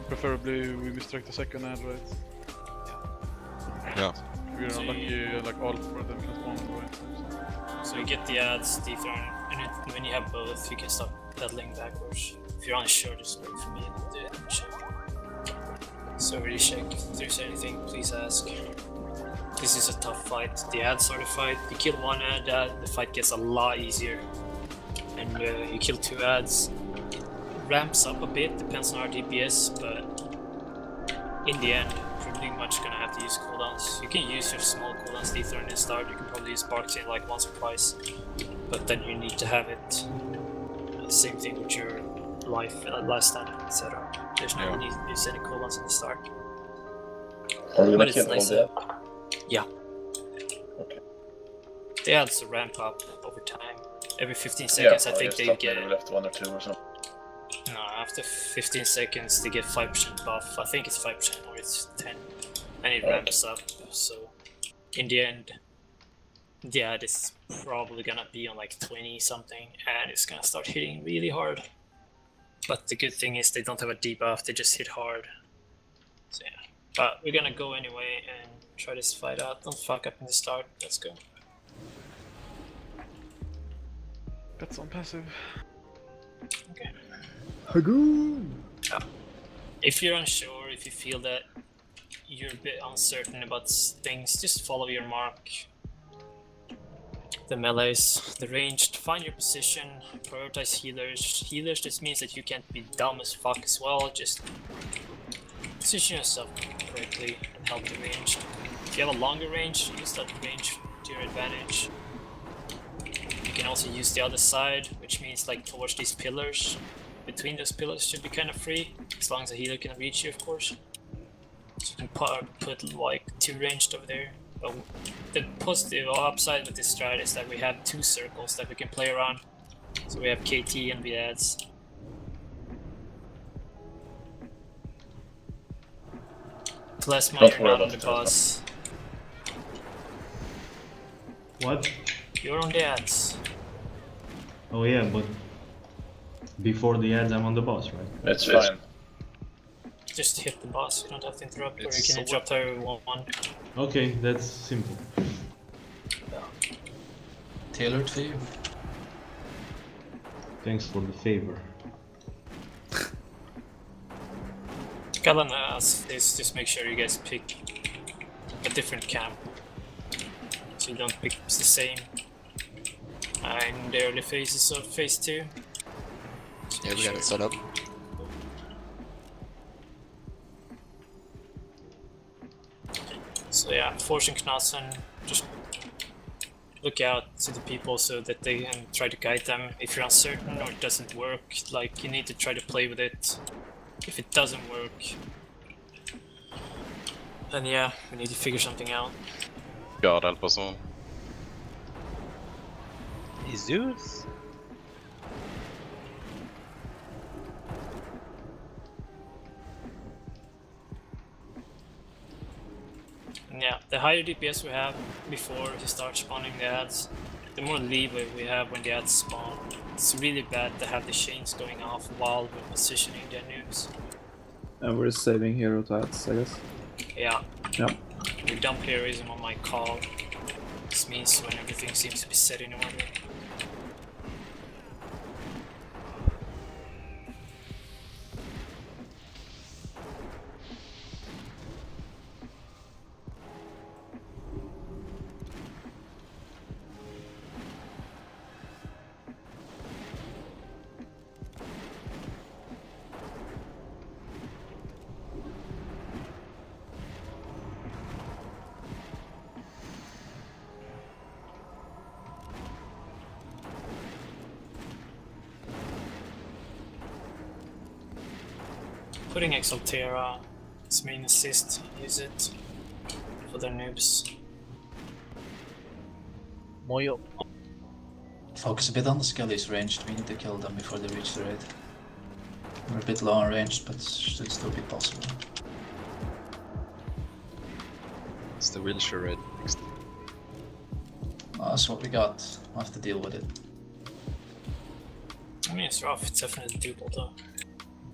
Speaker 10: Preferably we distract the second ad, right?
Speaker 6: Yeah.
Speaker 10: We're
Speaker 7: So
Speaker 10: unlucky, like all for them can spawn on the right.
Speaker 7: So you get the ads, Dethrone, and when you have both, you can start pedaling backwards. If you're unsure, just wait for me and I'll do it and check. So really check if there's anything, please ask. This is a tough fight. The ads are the fight. You kill one ad, the fight gets a lot easier. And you kill 2 ads. It ramps up a bit, depends on our DPS, but in the end, you're pretty much gonna have to use cooldowns. You can use your small cooldowns Dethrone in the start, you can probably use Sparks in like once or twice, but then you need to have it. Same thing with your life, lifestyle, etc. There's no need to use any cooldowns in the start.
Speaker 12: Are you
Speaker 7: But
Speaker 12: gonna
Speaker 7: it's
Speaker 12: kill
Speaker 7: nice.
Speaker 12: all that?
Speaker 7: Yeah.
Speaker 12: Okay.
Speaker 7: The ads ramp up over time. Every 15 seconds, I think they get.
Speaker 12: Maybe left 1 or 2 or something.
Speaker 7: No, after 15 seconds, they get 5% buff. I think it's 5% or it's 10, and it ramps up. So, in the end, yeah, this is probably gonna be on like 20 something, and it's gonna start hitting really hard. But the good thing is they don't have a debuff; they just hit hard. So yeah, but we're gonna go anyway and try this fight out. Don't fuck up in the start. Let's go.
Speaker 10: That's on passive.
Speaker 7: Okay.
Speaker 1: Hagoon!
Speaker 7: If you're unsure, if you feel that you're a bit uncertain about things, just follow your mark. The melees, the ranged, find your position, prioritize healers. Healers just means that you can't be dumb as fuck as well, just position yourself correctly and help the ranged. If you have a longer range, use that range to your advantage. You can also use the other side, which means like towards these pillars. Between those pillars should be kind of free, as long as a healer can reach you, of course. So you can put like 2 ranged over there. But the positive or upside with this strat is that we have 2 circles that we can play around. So we have KT and the ads. Plus you're not on the boss.
Speaker 13: What?
Speaker 7: You're on the ads.
Speaker 13: Oh yeah, but before the ads I'm on the boss, right?
Speaker 12: It's fine.
Speaker 7: Just hit the boss, you don't have to interrupt, or you can interrupt however you want.
Speaker 13: Okay, that's simple.
Speaker 2: Tailored for you.
Speaker 13: Thanks for the favor.
Speaker 7: Callan asks is just make sure you guys pick a different camp. So you don't pick the same in the early phases of phase 2. So
Speaker 14: Yeah, we got it set up.
Speaker 7: So yeah, Fortune Knassen, just look out to the people so that they can try to guide them. If you're uncertain or it doesn't work, like you need to try to play with it. If it doesn't work, then yeah, we need to figure something out.
Speaker 9: God help us all.
Speaker 14: Jesus.
Speaker 7: And yeah, the higher DPS we have before you start spawning the ads, the more leeway we have when the ads spawn. It's really bad to have the chains going off while we're positioning the noobs.
Speaker 1: And we're saving hero to ads, I guess.
Speaker 7: Yeah.
Speaker 1: Yeah.
Speaker 7: We dump heroism on my call. This means when everything seems to be set in order. Putting Exaltera, its main assist, use it for their noobs.
Speaker 14: Moyo.
Speaker 2: Focus a bit on the skellies ranged. We need to kill them before they reach the raid. We're a bit low on range, but should still be possible.
Speaker 6: It's the wheelchair raid next.
Speaker 2: That's what we got. I'll have to deal with it.
Speaker 7: I mean, it's rough. It's definitely doable though.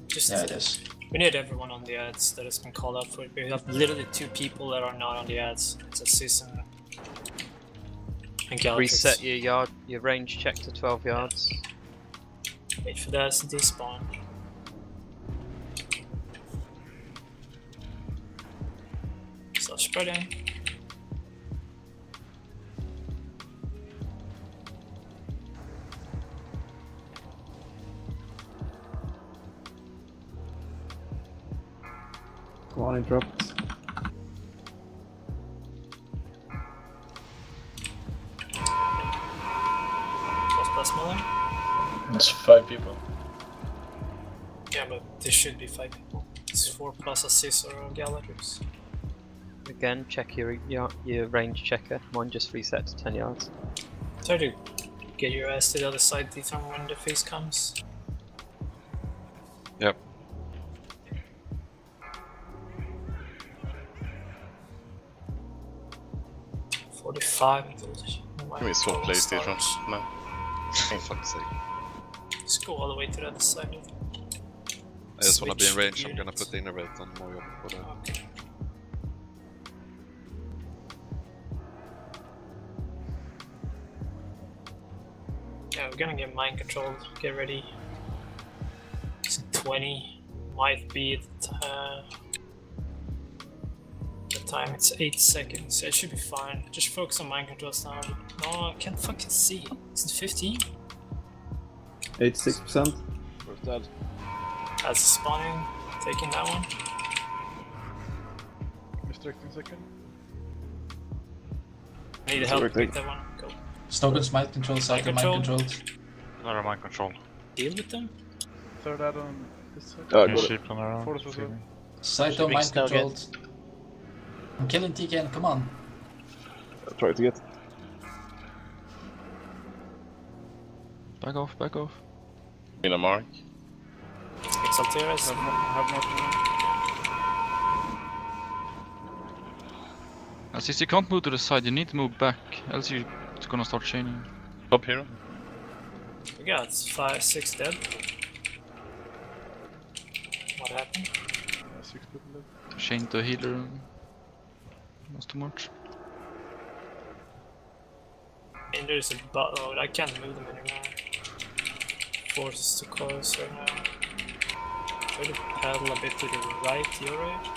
Speaker 7: Just
Speaker 2: Yeah, it is.
Speaker 7: we need everyone on the ads that has been called up for it. We have literally 2 people that are not on the ads. It's a season. And Galaxy.
Speaker 3: Reset your range check to 12 yards.
Speaker 7: Wait for that to despawn. Stop spreading.
Speaker 1: Come on, interrupt.
Speaker 7: Plus Miller?
Speaker 12: That's 5 people.
Speaker 7: Yeah, but there should be 5 people. It's 4 plus a Cis or a Galaxy.
Speaker 3: Again, check your range checker. Mine just reset to 10 yards.
Speaker 7: Try to get your ass to the other side when the face comes.
Speaker 6: Yep.
Speaker 9: Can we swap PlayStation? No.
Speaker 6: For fuck's sake.
Speaker 7: Just go all the way to the other side.
Speaker 6: I just wanna be in range, I'm gonna put the innervate on Mojo before that.
Speaker 7: Okay. Yeah, we're gonna get mind controlled. Get ready. It's 20. Might be the time. It's 8 seconds. So it should be fine. Just focus on mind controls now. No, I can't fucking see. Is it 15?
Speaker 1: 86%.
Speaker 10: Where's that?
Speaker 7: That's spawning. Taking that one.
Speaker 10: Restricting second.
Speaker 7: I need help with that one. Go.
Speaker 2: Stogan's mind control, Psycho mind controlled.
Speaker 4: Another mind control.
Speaker 7: Deal with them.
Speaker 10: Third add on this side.
Speaker 1: Oh,
Speaker 4: Can
Speaker 1: got
Speaker 4: sheep on around.
Speaker 10: Fourth as well.
Speaker 2: Saito mind controlled. I'm killing TKN, come on.
Speaker 1: I'll try to get.
Speaker 13: Back off, back off.
Speaker 9: In a mark.
Speaker 7: Exalteras.
Speaker 10: Have more.
Speaker 13: Since you can't move to the side, you need to move back, else you're gonna start chaining.
Speaker 9: Top hero.
Speaker 7: We got 5, 6 dead. What happened?
Speaker 10: 6 people left.
Speaker 13: Chain to healer. That's too much.
Speaker 7: And there's a bot. Oh, I can't move them anymore. Forces to close right now. Try to paddle a bit to the right, your right.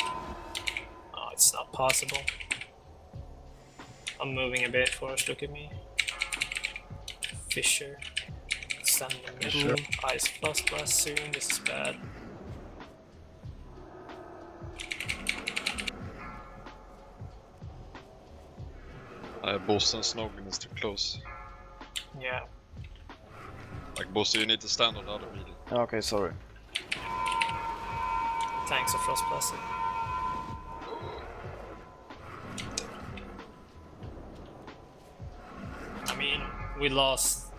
Speaker 7: Oh, it's not possible. I'm moving a bit, Forrest, look at me. Fisher. Stand in the middle. Ice plus soon, this is bad.
Speaker 6: Boss and Snogan is too close.
Speaker 7: Yeah.
Speaker 6: Like Boss, you need to stand on the other median.
Speaker 11: Okay, sorry.
Speaker 7: Tanks are frost plastic. I mean, we lost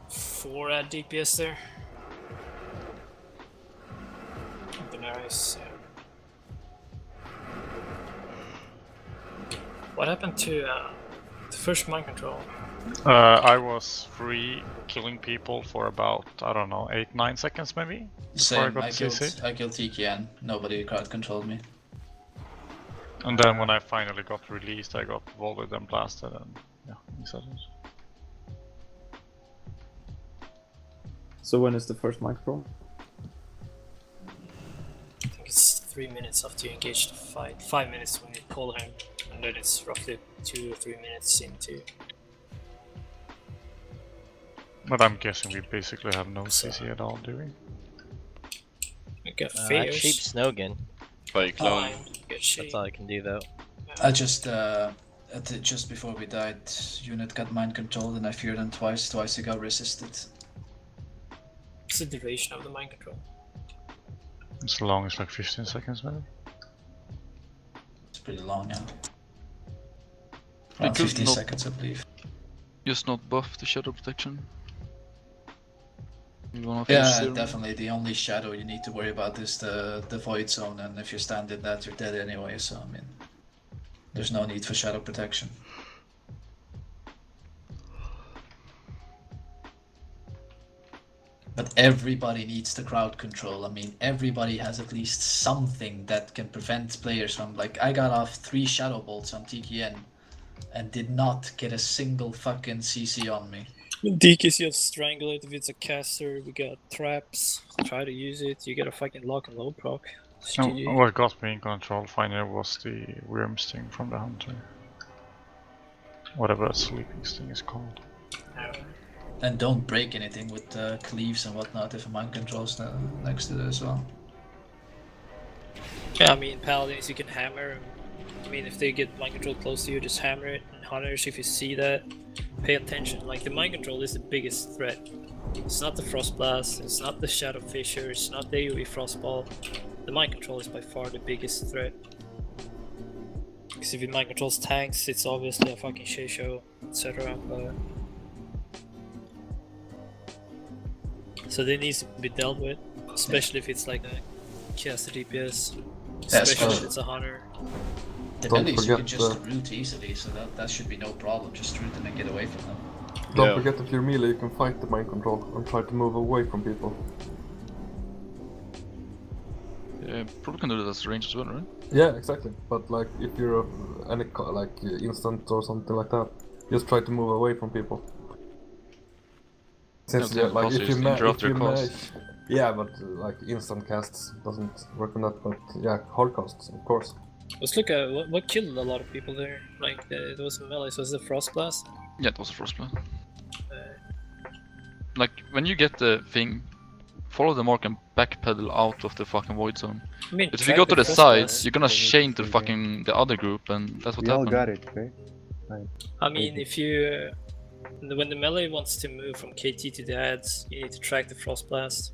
Speaker 7: 4 at DPS there. Benares, yeah. What happened to the first mind control?
Speaker 4: I was free killing people for about, I don't know, 8-9 seconds maybe?
Speaker 2: Same, I killed TKN, nobody crowd controlled me.
Speaker 4: And then when I finally got released, I got volleyed and blasted and yeah, seconds.
Speaker 1: So when is the first microphone?
Speaker 7: I think it's 3 minutes after you engage the fight. 5 minutes when you pull him, and then it's roughly 2 or 3 minutes into.
Speaker 4: But I'm guessing we basically have no CC at all, do we?
Speaker 7: We got
Speaker 14: I cheap Snogan.
Speaker 9: By clone.
Speaker 14: That's all I can do though.
Speaker 2: I just just before we died, unit got mind controlled and I feared them twice it got resisted.
Speaker 7: What's the duration of the mind control?
Speaker 4: As long as like 15 seconds maybe.
Speaker 2: It's pretty long now. Around 15 seconds I believe.
Speaker 15: just not buff the shadow protection?
Speaker 2: Yeah, definitely. The only shadow you need to worry about is the void zone, and if you stand in that, you're dead anyway. So I mean, there's no need for shadow protection. But everybody needs the crowd control. I mean, everybody has at least something that can prevent players from, like, I got off 3 shadow bolts on TKN and did not get a single fucking CC on me.
Speaker 7: Deke is just strangle it if it's a caster. We got traps. Try to use it. You get a fucking lock and low proc.
Speaker 4: What got me in control finally was the worm sting from the hunter. Whatever that sleeping sting is called.
Speaker 2: And don't break anything with cleaves and whatnot if a mind control's next to it as well.
Speaker 7: Yeah, I mean, Paladins you can hammer. I mean, if they get mind control close to you, just hammer it. And Hunters, if you see that, pay attention. Like, the mind control is the biggest threat. It's not the Frost Blast, it's not the Shadow Fissure, it's not the AoE Frostball. The mind control is by far the biggest threat. Because if you mind controls tanks, it's obviously a fucking shit show, etc. But... so they need to be dealt with, especially if it's like a caster DPS, especially if it's a hunter.
Speaker 2: The melees you can just root easily, so that should be no problem. Just root them and get away from them.
Speaker 5: Don't forget if you're melee, you can fight the mind control and try to move away from people.
Speaker 15: Yeah, probably can do that as range as well, right?
Speaker 5: Yeah, exactly. But like, if you're any like instant or something like that, just try to move away from people. Since like if you mash, yeah, but like instant casts doesn't work on that. But yeah, hard casts, of course.
Speaker 7: Let's look at what killed a lot of people there. Like it was melee, so was it Frost Blast?
Speaker 15: Yeah, it was a Frost Blast. Like when you get the thing, follow the mark and backpedal out of the fucking void zone.
Speaker 7: I mean,
Speaker 15: but if you go to the sides, you're gonna chain to the other group, and that's what happened.
Speaker 16: We all got it, right? Right.
Speaker 7: I mean, if you when the melee wants to move from KT to the ads, you need to track the Frost Blast.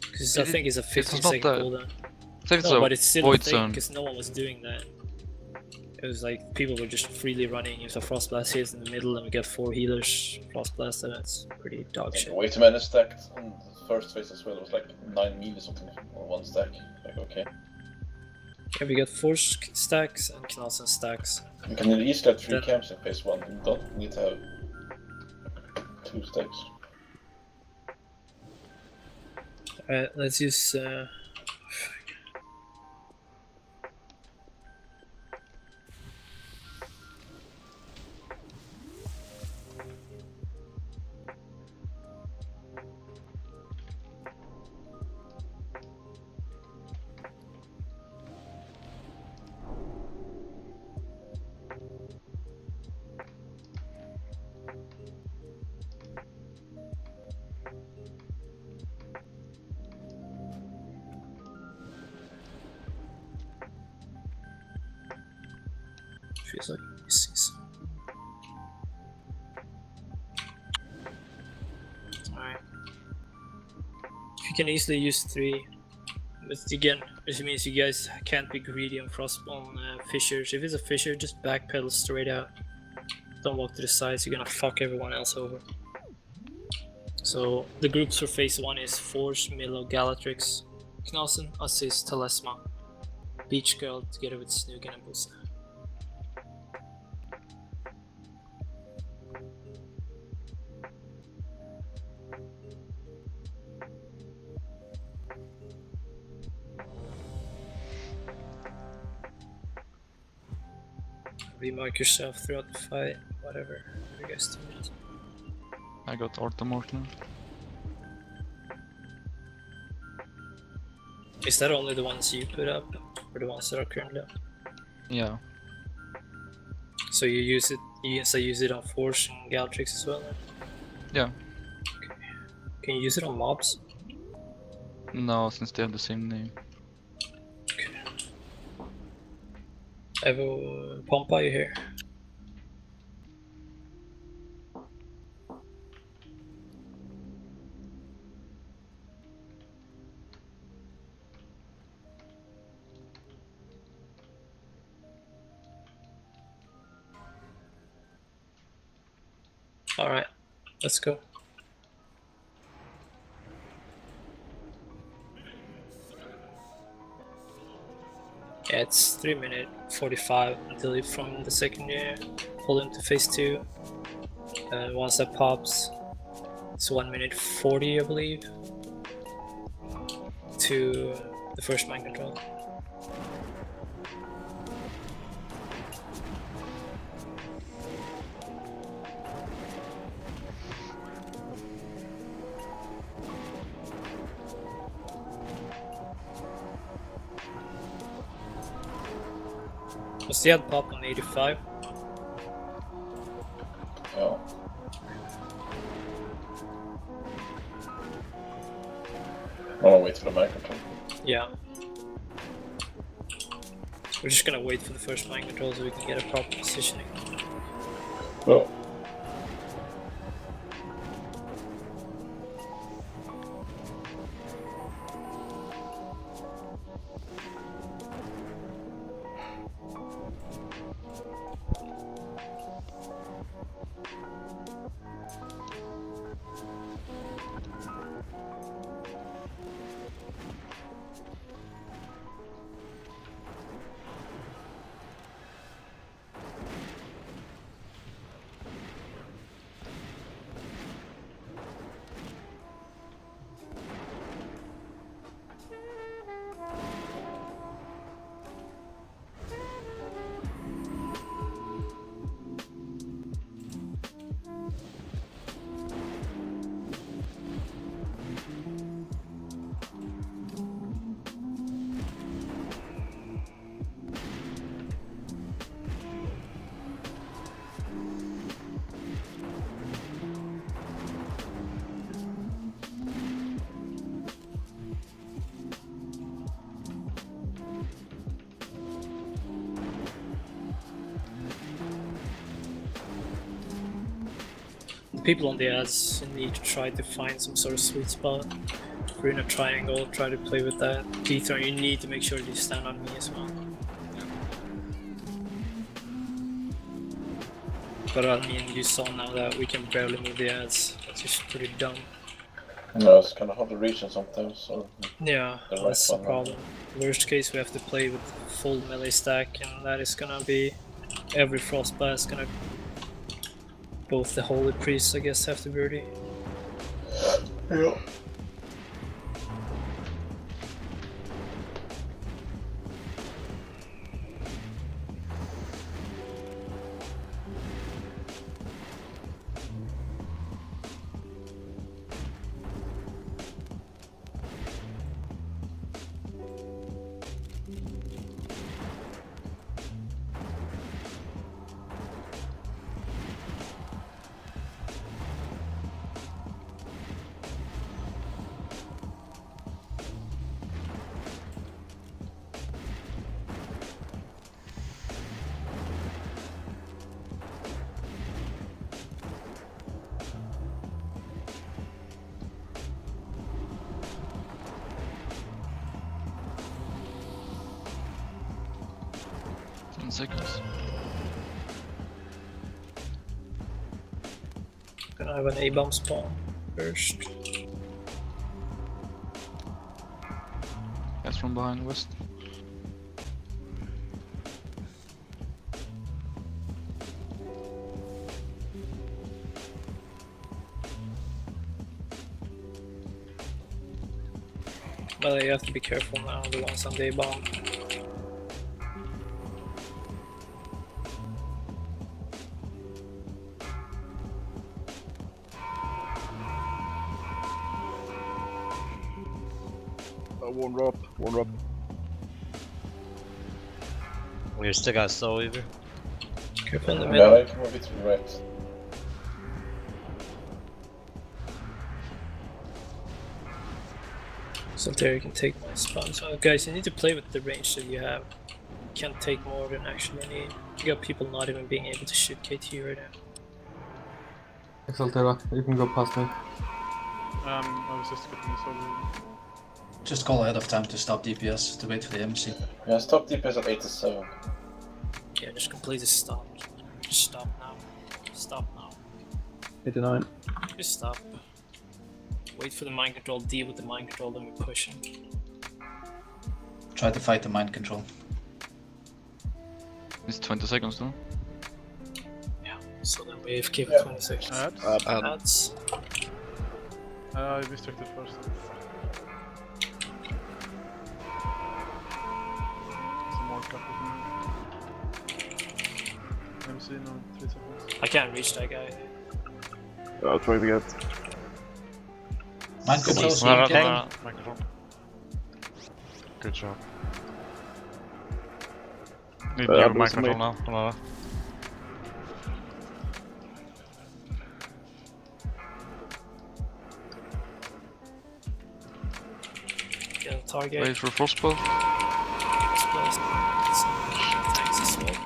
Speaker 7: Because I think it's a 15-second cooldown. No, but it's still a thing because no one was doing that. It was like people were just freely running. If a Frost Blast hits in the middle and we get 4 healers Frost Blast, then it's pretty dog shit.
Speaker 12: Way too many stacked on the first phase as well. It was like 9 meal or something on 1 stack. Like, okay.
Speaker 7: Yeah, we got 4 stacks and Knalsen stacks.
Speaker 12: You can easily have 3 camps in phase 1. You don't need to have 2 stacks.
Speaker 7: Alright, let's use feels like misses. Alright. You can easily use 3. But again, this means you guys can't be greedy on fissures. If it's a fissure, just backpedal straight out. Don't walk to the sides, you're gonna fuck everyone else over. So the groups for phase 1 is Force, Milo, Galatrix, Knalsen, Assist, Telesma, Beach Girl together with Snugan and Busa. Remark yourself throughout the fight, whatever you guys do it.
Speaker 15: I got Orthomark now.
Speaker 7: Is that only the ones you put up, or the ones that are currently up?
Speaker 15: Yeah.
Speaker 7: So you use it on Force and Galatrix as well then?
Speaker 15: Yeah.
Speaker 7: Okay. Can you use it on mobs?
Speaker 15: No, since they have the same name.
Speaker 7: Okay. Evo Pompa, you here? Alright, let's go. Yeah, it's 3 minute 45 until you from the second year pull into phase 2. And once that pops, it's 1 minute 40, I believe, to the first mind control. Was the ad pop on 85?
Speaker 12: Oh. I'll wait for the microphone.
Speaker 7: Yeah. We're just gonna wait for the first mind control so we can get a proper positioning.
Speaker 12: Oh.
Speaker 7: People on the ads need to try to find some sort of sweet spot. If we're in a triangle, try to play with that. Ether, you need to make sure you stand on me as well. But I mean, you saw now that we can barely move the ads. That's just pretty dumb.
Speaker 12: No, it's kind of hard to reach them sometimes. So
Speaker 7: Yeah,
Speaker 12: the
Speaker 7: that's the
Speaker 12: right one,
Speaker 7: problem. Worst case, we have to play with full melee stack, and that is gonna be every frostbite is gonna. Both the holy priests, I guess, have to be ready.
Speaker 12: Yeah.
Speaker 15: Seconds.
Speaker 7: Gonna have an A-bomb spawn first.
Speaker 15: That's from behind west.
Speaker 7: But you have to be careful now, the ones on the A-bomb.
Speaker 10: One drop.
Speaker 14: We still got Soul Weaver.
Speaker 7: Careful in the
Speaker 12: Yeah,
Speaker 7: middle.
Speaker 12: I can move it to the right.
Speaker 7: So there you can take my spawn. So guys, you need to play with the range that you have. You can't take more than actually need. You got people not even being able to shoot KT right now.
Speaker 5: Exaltera, you can go past me.
Speaker 10: I was just getting Soul Weaver.
Speaker 2: Just call ahead of time to stop DPS, to wait for the MC.
Speaker 12: Yeah, stop DPS at 87.
Speaker 7: Yeah, just completely stop. Just stop now. Stop now.
Speaker 1: 89.
Speaker 7: Just stop. Wait for the mind control, deal with the mind control, then we push him.
Speaker 2: Try to fight the mind control.
Speaker 15: It's 20 seconds though.
Speaker 7: Yeah, so then we AFK for 20 seconds.
Speaker 10: Ads.
Speaker 7: Ads.
Speaker 10: I distracted first. Some more crap with me. MC now, 3 seconds.
Speaker 7: I can't reach that guy.
Speaker 16: I'll try to get.
Speaker 2: Mind control,
Speaker 4: Microphone. Good job. Need your mind control now.
Speaker 7: Get a target.
Speaker 15: Wait for frostbolt.
Speaker 7: Thanks as well.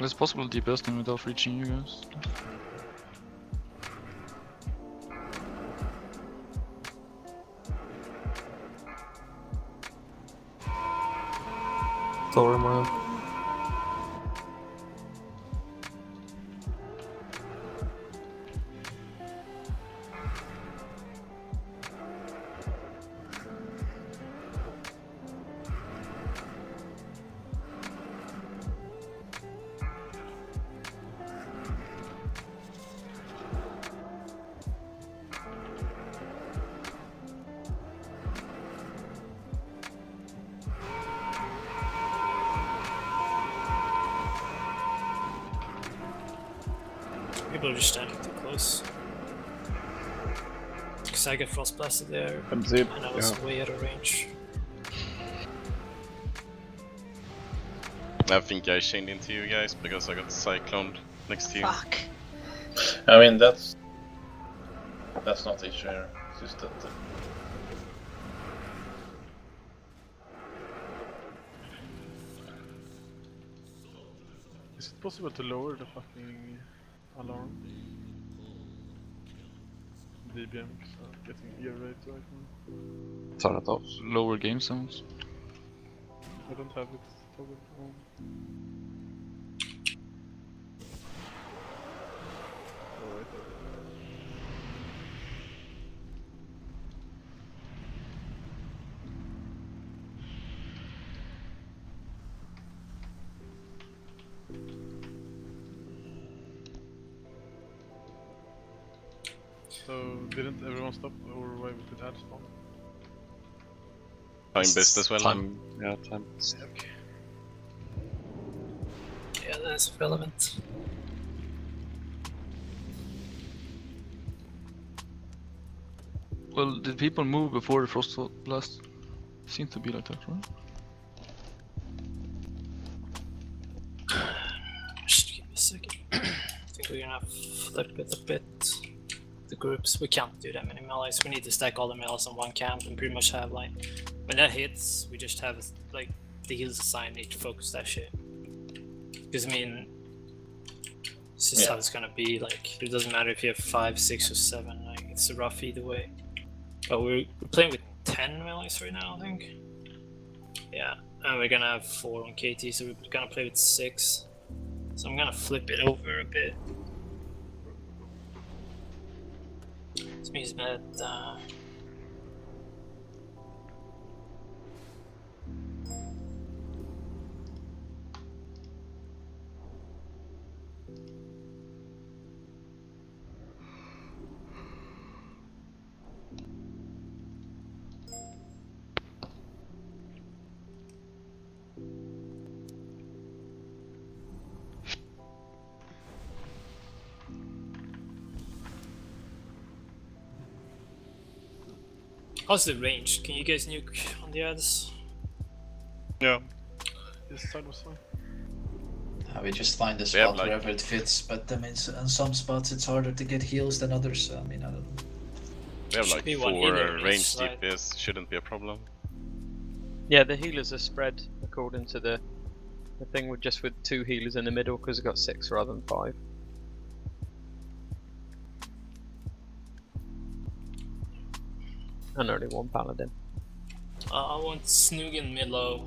Speaker 15: It's possible to DPS them without reaching you guys.
Speaker 5: Sorry, man.
Speaker 7: People are just standing too close. Because I get frost blasted there, and I was way out of range.
Speaker 9: I think I chained into you guys because I got cycloned next to you.
Speaker 12: Fuck. I mean, that's not the issue here. It's just that.
Speaker 10: Is it possible to lower the fucking alarm? DBM, because I'm getting ear rape right now.
Speaker 15: Turn it off. Lower game sounds.
Speaker 10: I don't have it toggled on. So, didn't everyone stop, or why we could add spawn?
Speaker 9: Time-based as well.
Speaker 16: Time. Yeah, time.
Speaker 7: Okay. Yeah, that's relevant.
Speaker 15: Well, did people move before the frost blast? Seemed to be like that, right?
Speaker 7: Just give me a second. I think we're gonna flip it a bit. The groups, we can't do that many melees. We need to stack all the melees on one camp and pretty much have like, when that hits, we just have like the heals assigned, need to focus that shit. Because I mean, it's just how it's gonna be. Like, it doesn't matter if you have 5, 6, or 7. Like, it's rough either way. But we're playing with 10 melees right now, I think. Yeah, and we're gonna have 4 on KT, so we're gonna play with 6. So I'm gonna flip it over a bit. This means that how's the range? Can you guys nuke on the ads?
Speaker 10: Yeah. This side was fine.
Speaker 2: We just find a spot wherever it fits, but I mean, in some spots it's harder to get heals than others, so I mean, I don't know.
Speaker 9: We have like 4 range DPS, shouldn't be a problem.
Speaker 3: Yeah, the healers are spread according to the thing, with just with 2 healers in the middle because it got 6 rather than 5. And only one Paladin.
Speaker 7: I want Snugan mid-low.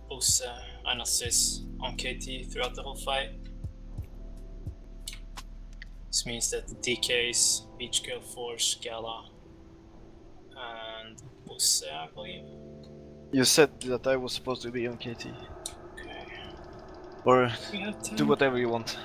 Speaker 7: Both and assist on KT throughout the whole fight. This means that the DKs, Beach Girl Force, Gala, and Bosse, I believe.
Speaker 11: You said that I was supposed to be on KT. Or do whatever you want.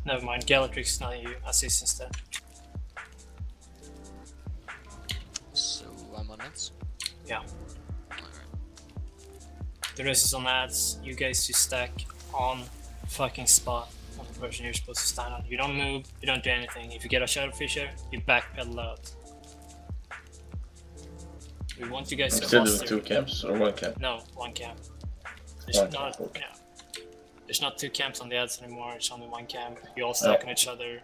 Speaker 7: Never mind, Galatrix, not you, assist instead.
Speaker 17: So I'm on ads?
Speaker 7: Yeah. The rest is on ads. You guys just stack on fucking spot on the person you're supposed to stand on. You don't move, you don't do anything. If you get a Shadow Fisher, you backpedal out. We want you guys to
Speaker 12: still
Speaker 7: cluster.
Speaker 12: doing 2 camps or 1 camp?
Speaker 7: No, 1 camp. There's
Speaker 12: One
Speaker 7: not,
Speaker 12: camp, okay.
Speaker 7: yeah. There's not 2 camps on the ads anymore, it's only 1 camp. You all stack on each other.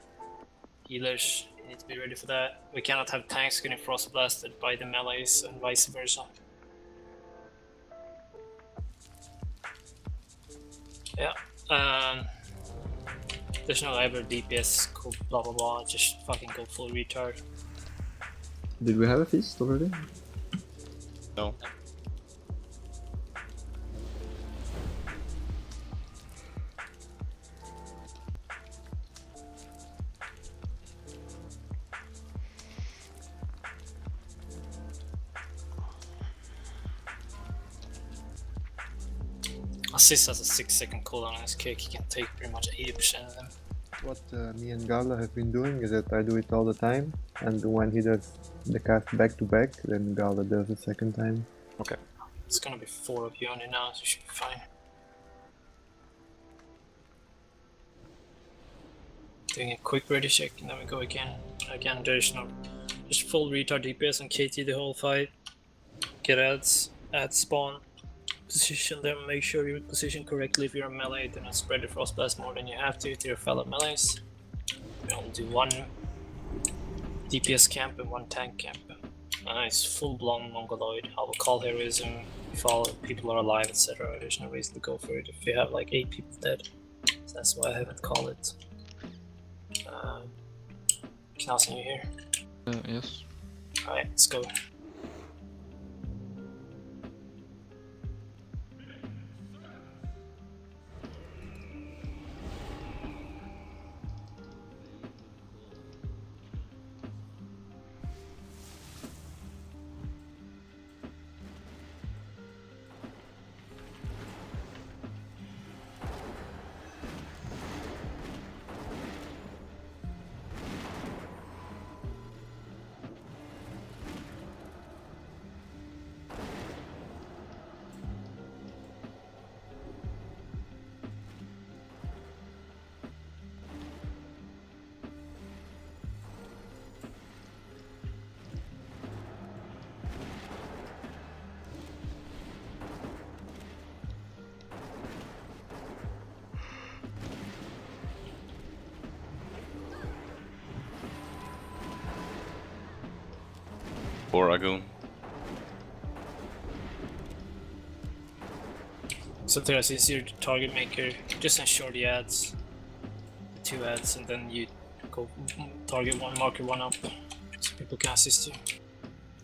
Speaker 7: Healers, you need to be ready for that. We cannot have tanks getting frost blasted by the melees and vice versa. Yeah, there's no ever DPS, cool, blah blah blah, just fucking go full retard.
Speaker 1: Did we have a feast already?
Speaker 9: No.
Speaker 7: Assist has a 6-second cooldown on his kick, he can take pretty much 80% of them.
Speaker 18: What me and Gala have been doing is that I do it all the time, and when he does the cast back to back, then Gala does the second time.
Speaker 11: Okay.
Speaker 7: It's gonna be 4 of you on it now, so you should be fine. Doing a quick ready check and then we go again. Again, there's no just full retard DPS on KT the whole fight. Get ads, add spawn, position them, make sure you're positioned correctly. If you're a melee, do not spread the frost blast more than you have to your fellow melees. We only do 1 DPS camp and 1 tank camp. Nice, full-blown Mongoloid. I will call heroism if all people are alive, etc. There's no reason to go for it if you have like 8 people dead. So that's why I haven't called it. Knaus, you here?
Speaker 15: Yes.
Speaker 7: Alright, let's go.
Speaker 9: Or Ragoon.
Speaker 7: So Theras is your target maker, just ensure the ads, the 2 ads, and then you go target 1, marker 1 up, so people can assist you.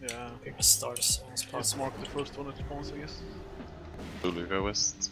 Speaker 10: Yeah.
Speaker 7: Pretty much start as soon as
Speaker 10: Just
Speaker 7: possible.
Speaker 10: mark the first one at spawns, I guess.
Speaker 9: Ulvika West.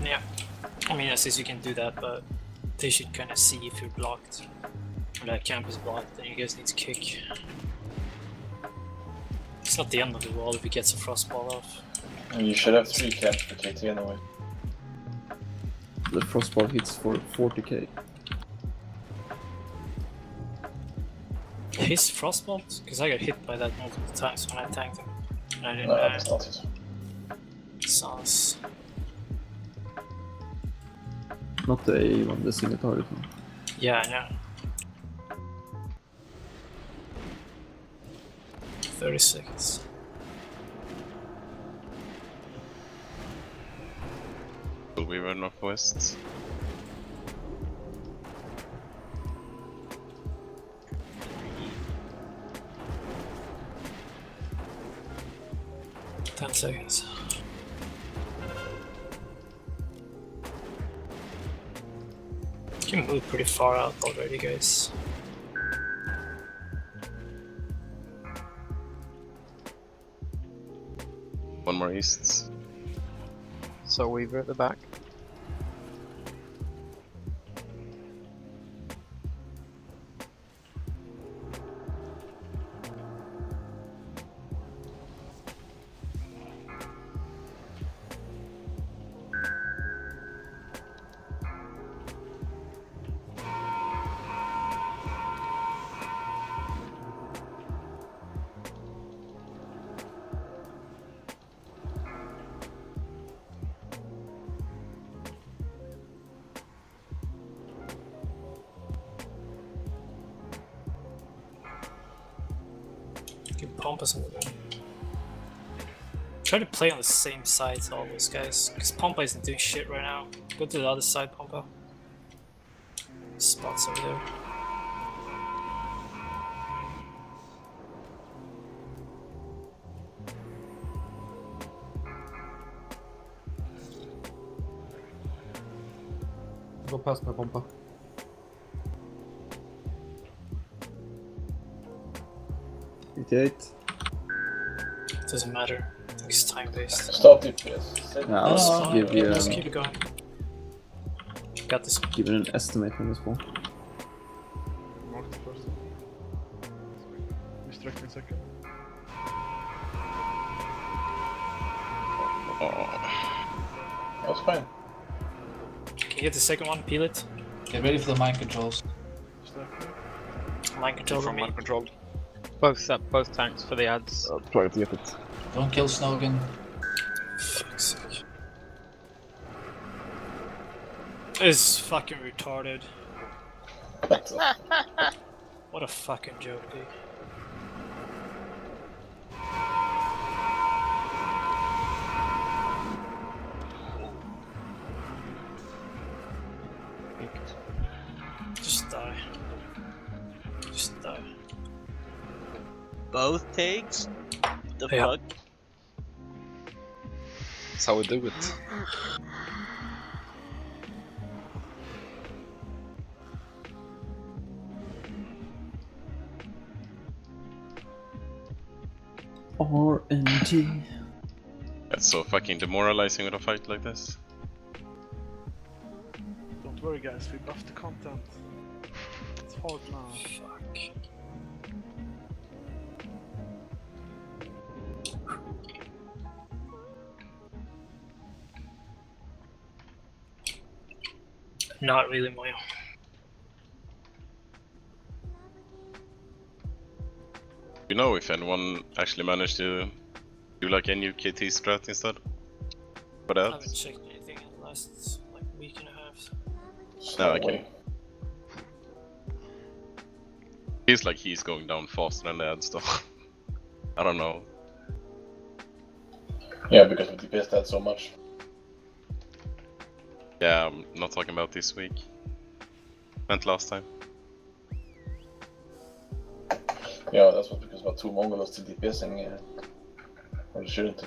Speaker 7: Yeah. I mean, since you can do that, but they should kind of see if you're blocked. Or that camp is blocked, then you guys need to kick. It's not the end of the world if he gets a frostball off.
Speaker 12: And you should have 3 camps for KT anyway.
Speaker 1: The frostball hits for 40k.
Speaker 7: His frostbolt? Because I got hit by that multiple times when I tanked him. And I didn't
Speaker 12: No, that's not it.
Speaker 7: Sounds...
Speaker 1: Not the A one, the single target one.
Speaker 7: Yeah, I know. 30 seconds.
Speaker 9: We were northwest.
Speaker 7: Ten seconds. You can move pretty far out already, guys.
Speaker 9: One more east.
Speaker 3: So Weaver at the back.
Speaker 7: Give Pompous in the game. Try to play on the same sides always, guys, because Pompa isn't doing shit right now. Go to the other side, Pompa. Spots over there.
Speaker 5: Gå past med Pompa.
Speaker 7: Doesn't matter. I think it's time based.
Speaker 12: Start DPS.
Speaker 1: Yeah, I'll give you
Speaker 7: Just keep it going. Got this.
Speaker 1: give you an estimate on this one.
Speaker 10: Mark the first. Distracting second.
Speaker 12: That's fine.
Speaker 7: Can you get the second one? Peel it.
Speaker 2: Get ready for the mind controls.
Speaker 7: Mind control
Speaker 3: From
Speaker 7: me.
Speaker 3: mind controlled. Both tanks for the ads.
Speaker 16: I'll try to get it.
Speaker 2: Don't kill Snogan.
Speaker 7: Fuck's sake. This is fucking retarded. What a fucking joke, dude. Just die. Just die.
Speaker 14: Both takes? The
Speaker 7: Yeah.
Speaker 14: fuck?
Speaker 6: That's how we do it.
Speaker 1: RNG.
Speaker 9: That's so fucking demoralizing with a fight like this.
Speaker 10: Don't worry guys, we buffed the content. It's hard now.
Speaker 7: Fuck. Not really, Moyo.
Speaker 9: You know if anyone actually managed to do like a new KT strat instead? For
Speaker 7: I
Speaker 9: that?
Speaker 7: haven't checked anything in the last like week and a half.
Speaker 9: No, okay. Feels like he's going down faster than the ad stuff. I don't know.
Speaker 12: Yeah, because we DPS that so much.
Speaker 9: Yeah, I'm not talking about this week. Meant last time.
Speaker 12: Yeah, that's what because about 2 Mongols still DPSing. Or they shouldn't.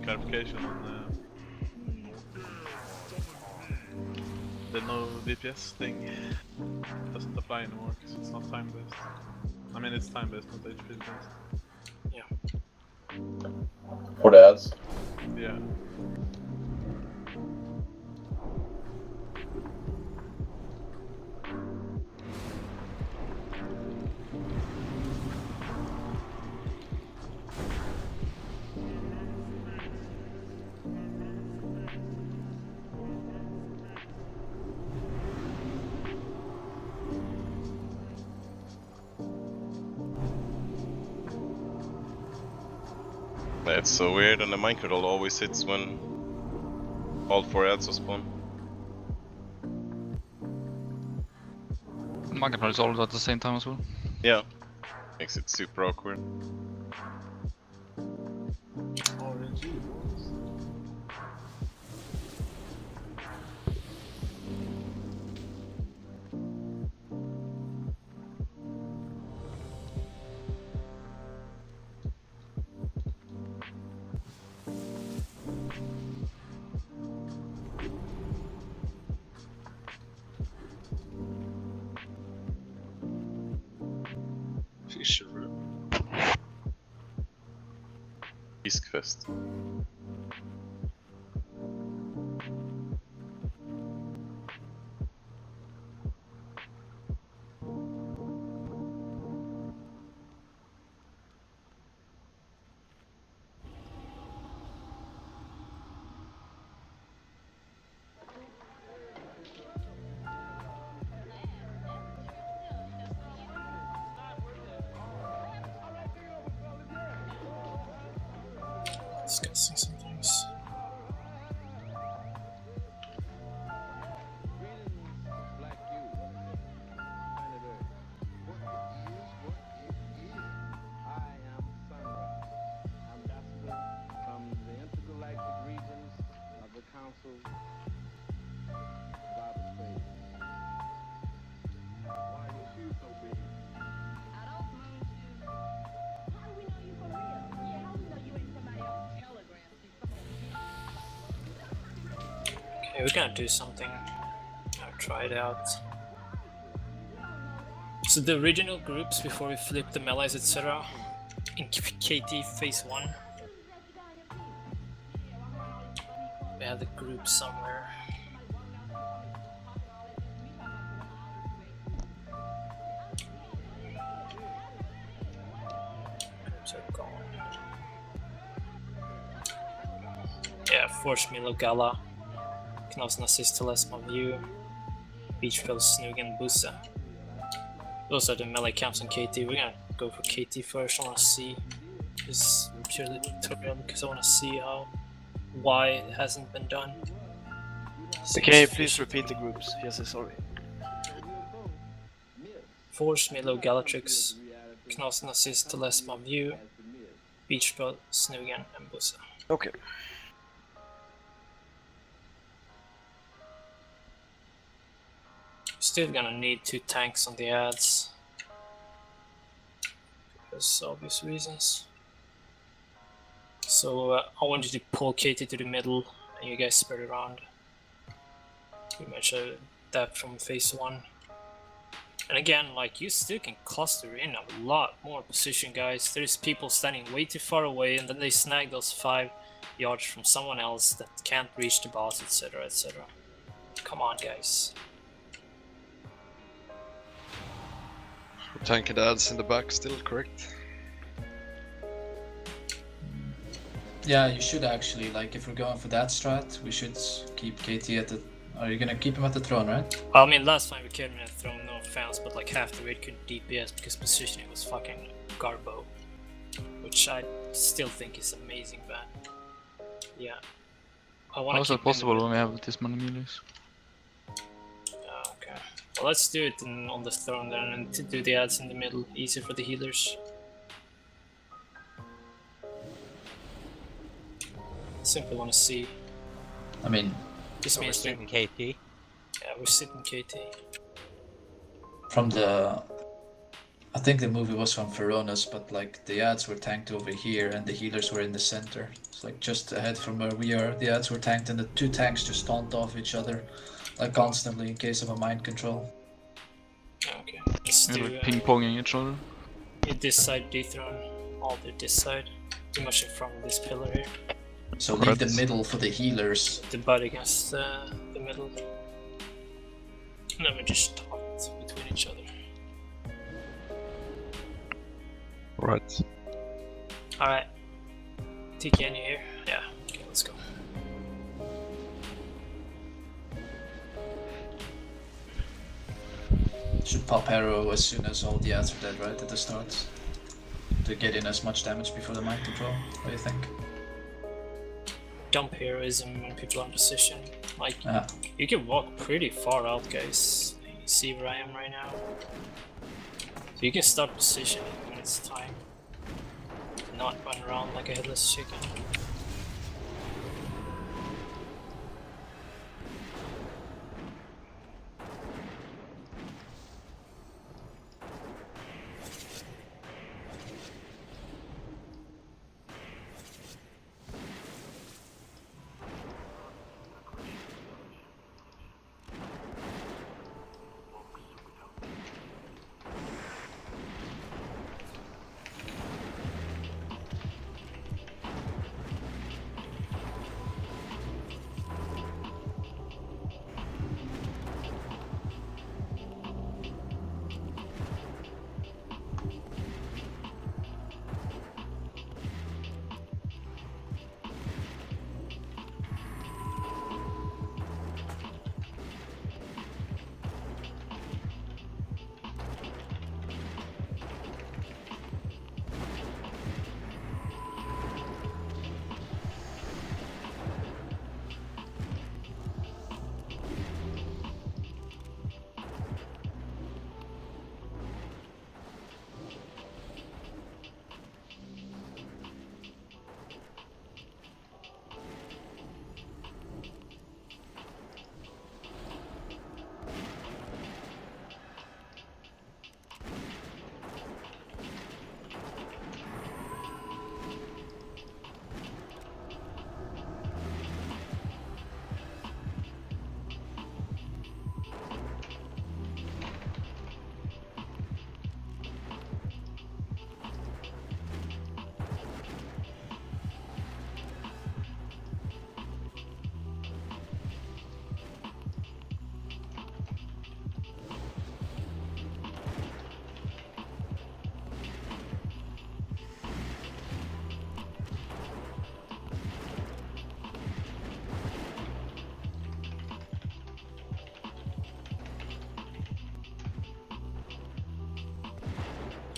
Speaker 10: clarification on the no DPS thing doesn't apply anymore because it's not time based. I mean, it's time based, not HP based.
Speaker 7: Yeah.
Speaker 12: For the ads.
Speaker 10: Yeah.
Speaker 9: It's so weird, and the minecart always hits when all 4 ads are spawned.
Speaker 15: Minecart is all at the same time as well.
Speaker 9: Yeah, makes it super awkward.
Speaker 6: Fisher room.
Speaker 9: Fiskfest.
Speaker 7: Discussing some things. Okay, we're gonna do something. I'll try it out. So the original groups before we flip the melees, etc. in KT phase 1. We have the group somewhere. Groups are gone. Yeah, Force Milo Gala. Knavs Nazist till Esma View, Beachfield, Snugen, Bussa. Those are the melee camps on KT. We're gonna go for KT first. I wanna see this purely tutorial because I wanna see why it hasn't been done.
Speaker 11: Okay, please repeat the groups. Yes, sorry.
Speaker 7: Force Milo Galatrix, Knavs Nazist till Esma View, Beachfield, Snugen, and Bussa.
Speaker 11: Okay.
Speaker 7: Still gonna need 2 tanks on the ads because obvious reasons. So I want you to pull Katie to the middle and you guys spread around. Pretty much that from phase 1. And again, like, you still can cluster in a lot more position, guys. There's people standing way too far away and then they snag those 5 yards from someone else that can't reach the boss, etc, etc. Come on, guys.
Speaker 6: Tank and ads in the back still, correct?
Speaker 2: Yeah, you should actually, like, if we're going for that strat, we should keep KT at the... Are you gonna keep him at the throne, right?
Speaker 7: I mean, last time we kept him at the throne, no offense, but like half the raid couldn't DPS because positioning was fucking garbo. Which I still think is amazing, but... Yeah. I wanna
Speaker 15: How is that possible when we have this many melees?
Speaker 7: Okay. Well, let's do it on the throne then, and to do the ads in the middle, easier for the healers. Simply want to see.
Speaker 2: I mean,
Speaker 7: this means
Speaker 19: we're sitting KT.
Speaker 7: Yeah, we're sitting KT.
Speaker 2: From the I think the movie was from Feronas, but like the ads were tanked over here and the healers were in the center. It's like just ahead from where we are, the ads were tanked and the two tanks just taunt off each other, like constantly in case of a mind control.
Speaker 7: Okay, let's
Speaker 15: They're
Speaker 7: do
Speaker 15: like ping-ponging each other.
Speaker 7: this side dethrone, all do this side. Too much in front of this pillar here.
Speaker 2: So leave the middle for the healers.
Speaker 7: The butt against the middle. And then we just talk between each other.
Speaker 6: Right.
Speaker 7: Alright. TK, you here? Yeah. Okay, let's go.
Speaker 2: Should pop arrow as soon as all the ads are dead, right, at the start? To get in as much damage before the mind control, what do you think?
Speaker 7: Dump heroism when people are in position. Like, you can walk pretty far out, guys. You see where I am right now. So you can start positioning when it's time. Not run around like a headless chicken.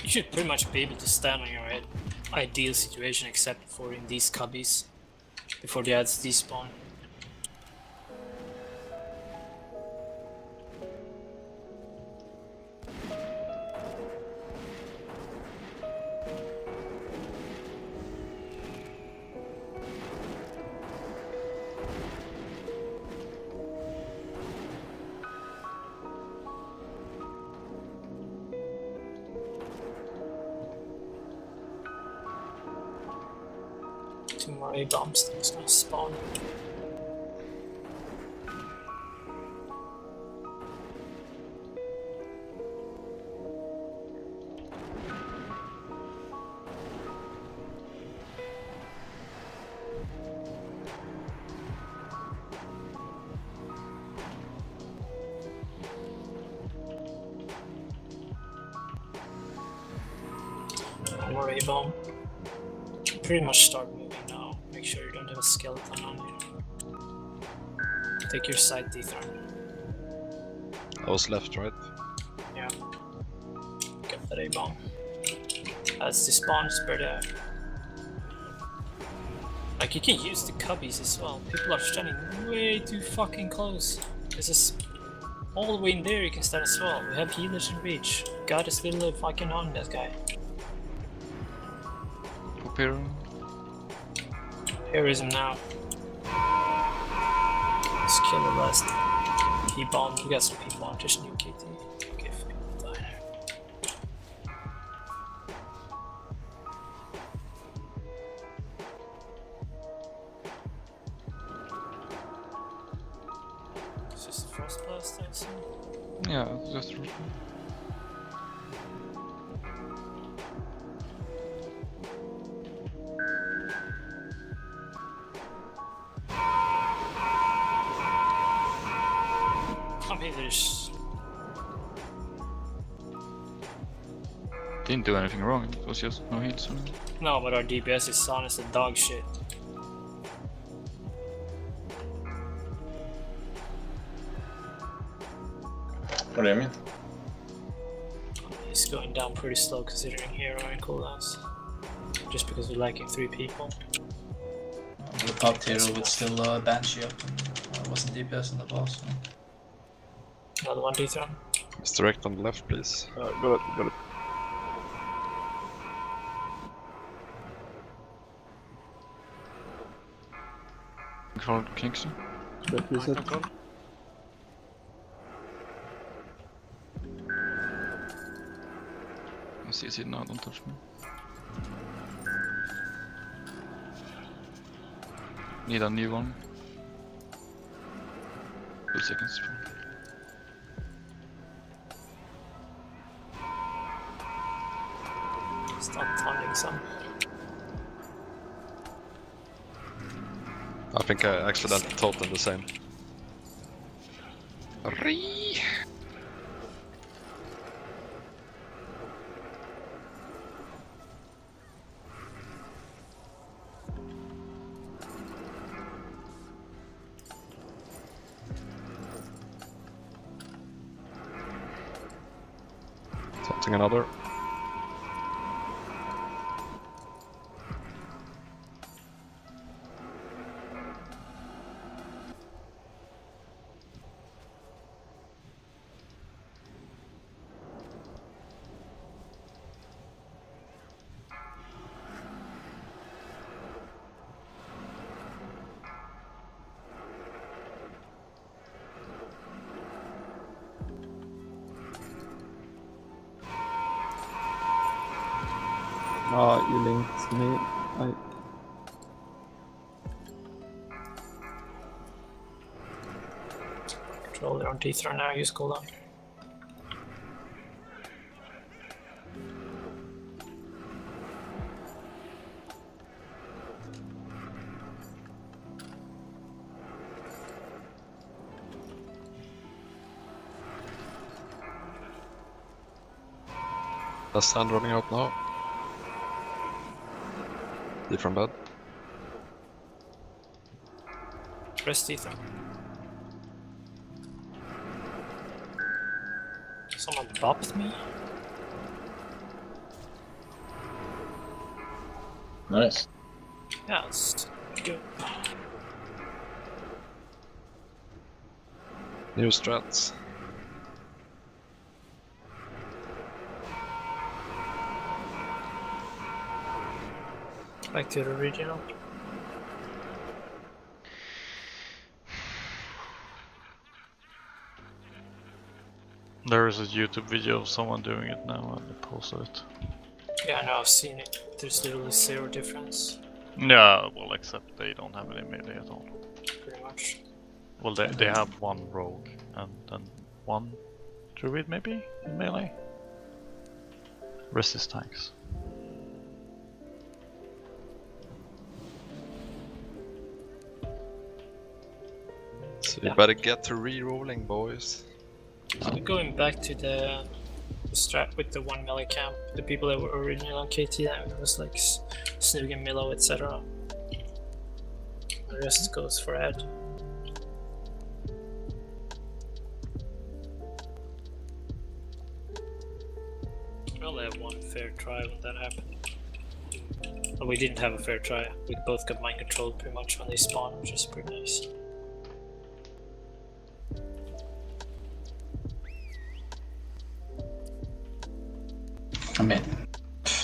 Speaker 7: You should pretty much be able to stand on your ideal situation except for in these cubbies before the ads despawn. Two more A-bombs, that's gonna spawn. One more A-bomb. Pretty much start moving now. Make sure you don't have a skeleton on you. Take your side dethrone.
Speaker 6: I was left, right?
Speaker 7: Yeah. Get that A-bomb. That's the spawn, spread out. Like, you can use the cubbies as well. People are standing way too fucking close. There's this all the way in there you can stand as well. We have healers in reach. God is literally fucking on that guy. Heroism now. Let's kill the last P-bomb. We got some P-bomb, just new KT. Okay, if people die. Just Frost Blast, I assume.
Speaker 15: Yeah, just
Speaker 7: I mean, there's...
Speaker 15: didn't do anything wrong. It was just no hits.
Speaker 7: No, but our DPS is honest and dog shit.
Speaker 12: What do you mean?
Speaker 7: It's going down pretty slow considering hero and cooldowns. Just because we're lacking 3 people.
Speaker 2: The popped hero with still Banshee up. Wasn't DPS in the boss. So.
Speaker 7: Another one dethron.
Speaker 6: Misdirect on the left, please.
Speaker 16: Got it.
Speaker 15: Control Kingston.
Speaker 1: Back reset.
Speaker 15: I see it now, don't touch me. Need a new one. 2 seconds.
Speaker 7: Stop timing some.
Speaker 6: I think I accidentally taught them the same. Something another.
Speaker 1: Ah, you linked me.
Speaker 7: Controller on dethron now, use cooldown.
Speaker 6: Last hand running out now. Different bed.
Speaker 7: Press dethron. Someone bopped me?
Speaker 12: Nice.
Speaker 7: Yeah, let's go.
Speaker 6: New strats.
Speaker 7: Back to the original.
Speaker 4: There is a YouTube video of someone doing it now and they posted it.
Speaker 7: Yeah, I know, I've seen it. There's literally 0 difference.
Speaker 4: Yeah, well, except they don't have any melee at all.
Speaker 7: Pretty much.
Speaker 4: Well, they have one rogue and then one druid maybe in melee. Rest is tanks.
Speaker 6: So you better get to re-rolling, boys.
Speaker 7: So going back to the strat with the 1 melee camp, the people that were originally on KT, that was like Snug and Milo, etc. The rest goes for Ed. We only have 1 fair try when that happened. Well, we didn't have a fair try. We both got mind controlled pretty much when they spawned, which is pretty nice.
Speaker 2: I mean,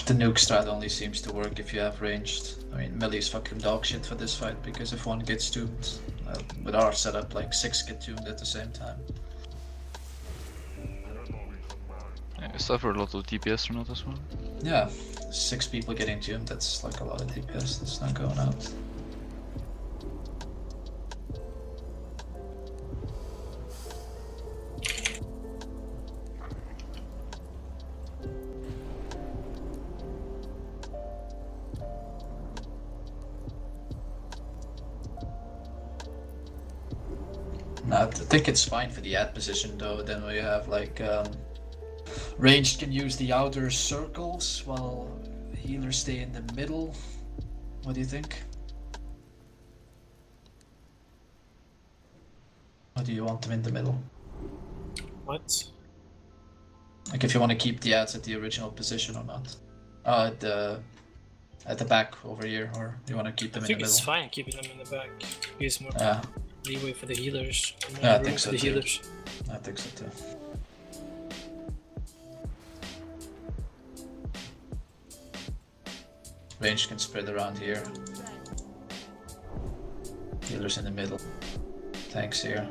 Speaker 2: the nuke strat only seems to work if you have ranged. I mean, melee's fucking dog shit for this fight because if one gets doomed, with our setup, like 6 get doomed at the same time.
Speaker 15: Yeah, you suffer a lot of DPS from that as well.
Speaker 2: Yeah, 6 people getting doomed, that's like a lot of DPS that's not going out. I think it's fine for the ad position though. Then we have like ranged can use the outer circles while healers stay in the middle. What do you think? Or do you want them in the middle?
Speaker 7: What?
Speaker 2: Like if you want to keep the ads at the original position or not? At the back over here, or you want to keep them in the
Speaker 7: I think
Speaker 2: middle?
Speaker 7: it's fine keeping them in the back. Gives more
Speaker 2: Yeah.
Speaker 7: leeway for the healers. More
Speaker 2: Yeah, I
Speaker 7: room
Speaker 2: think
Speaker 7: for
Speaker 2: so
Speaker 7: the
Speaker 2: too.
Speaker 7: healers.
Speaker 2: I think so too. Range can spread around here. Healers in the middle. Tanks here.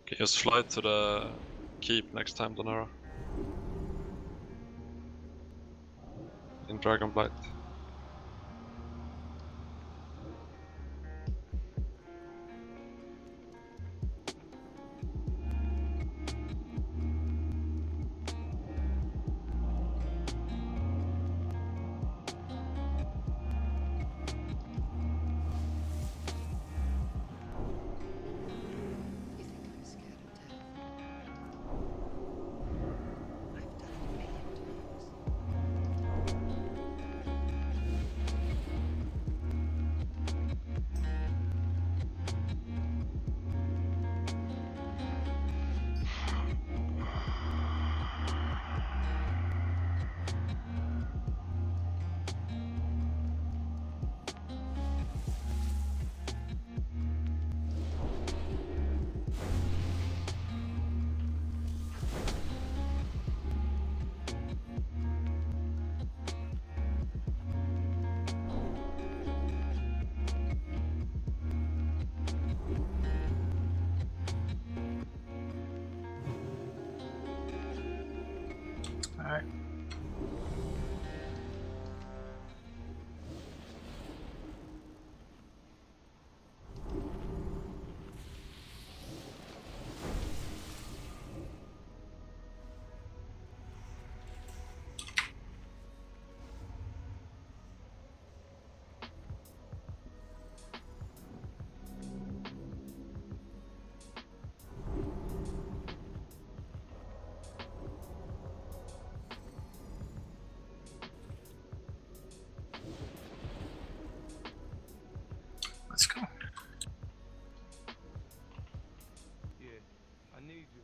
Speaker 6: Okay, just fly to the keep next time, Donara. In Dragonblight.
Speaker 7: Alright. Let's go.
Speaker 19: Yeah, I need you.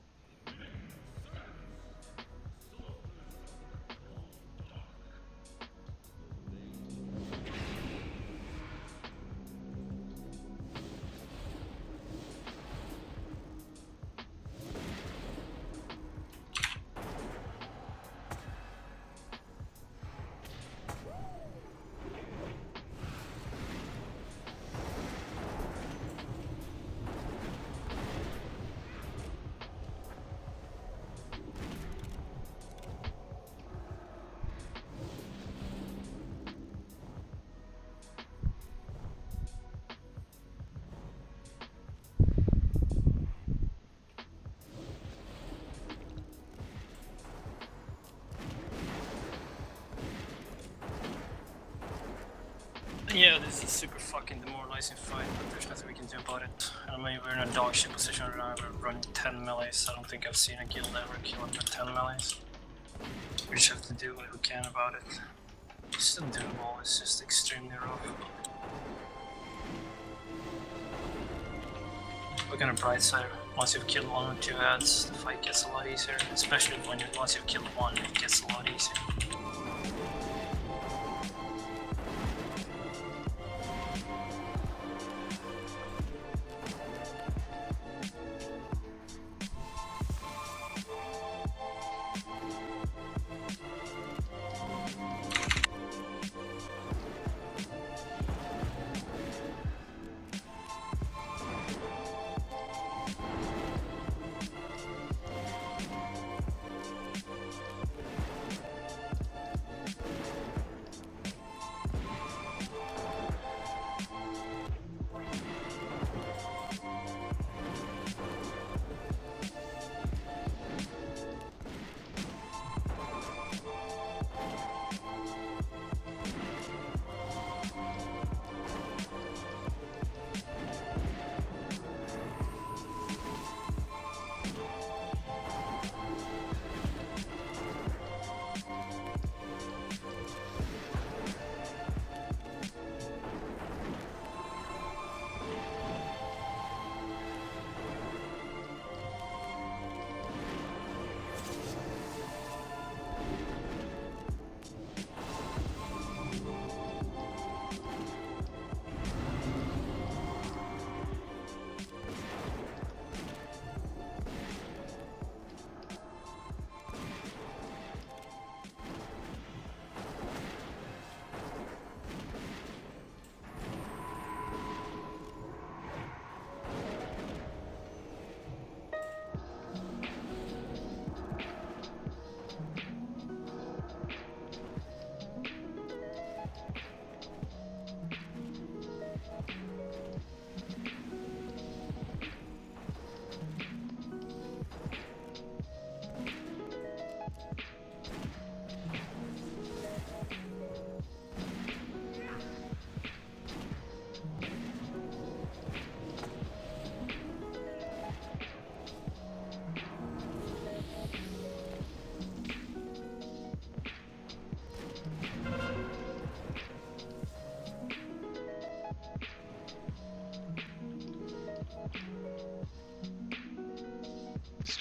Speaker 7: Yeah, this is super fucking demoralizing fight, but there's nothing we can do about it. I mean, we're in a dog shit position right now, we're running 10 melees. I don't think I've seen a guild ever kill under 10 melees. We just have to do what we can about it. It's still doable, it's just extremely rough. Look on the bright side, once you've killed one or two ads, the fight gets a lot easier. Especially when once you've killed one, it gets a lot easier.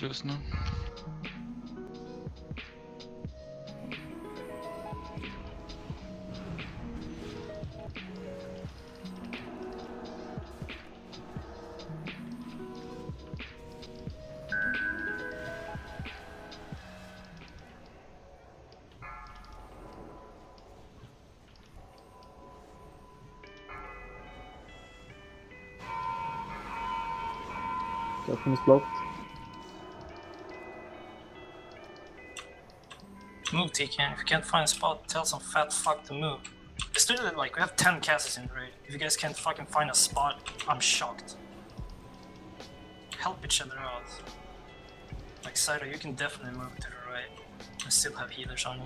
Speaker 15: loose now.
Speaker 1: Captain is blocked.
Speaker 7: Move, TK. If you can't find a spot, tell some fat fuck to move. It's literally like we have 10 casters in the raid. If you guys can't fucking find a spot, I'm shocked. Help each other out. Like Cider, you can definitely move to the right and still have healers on you.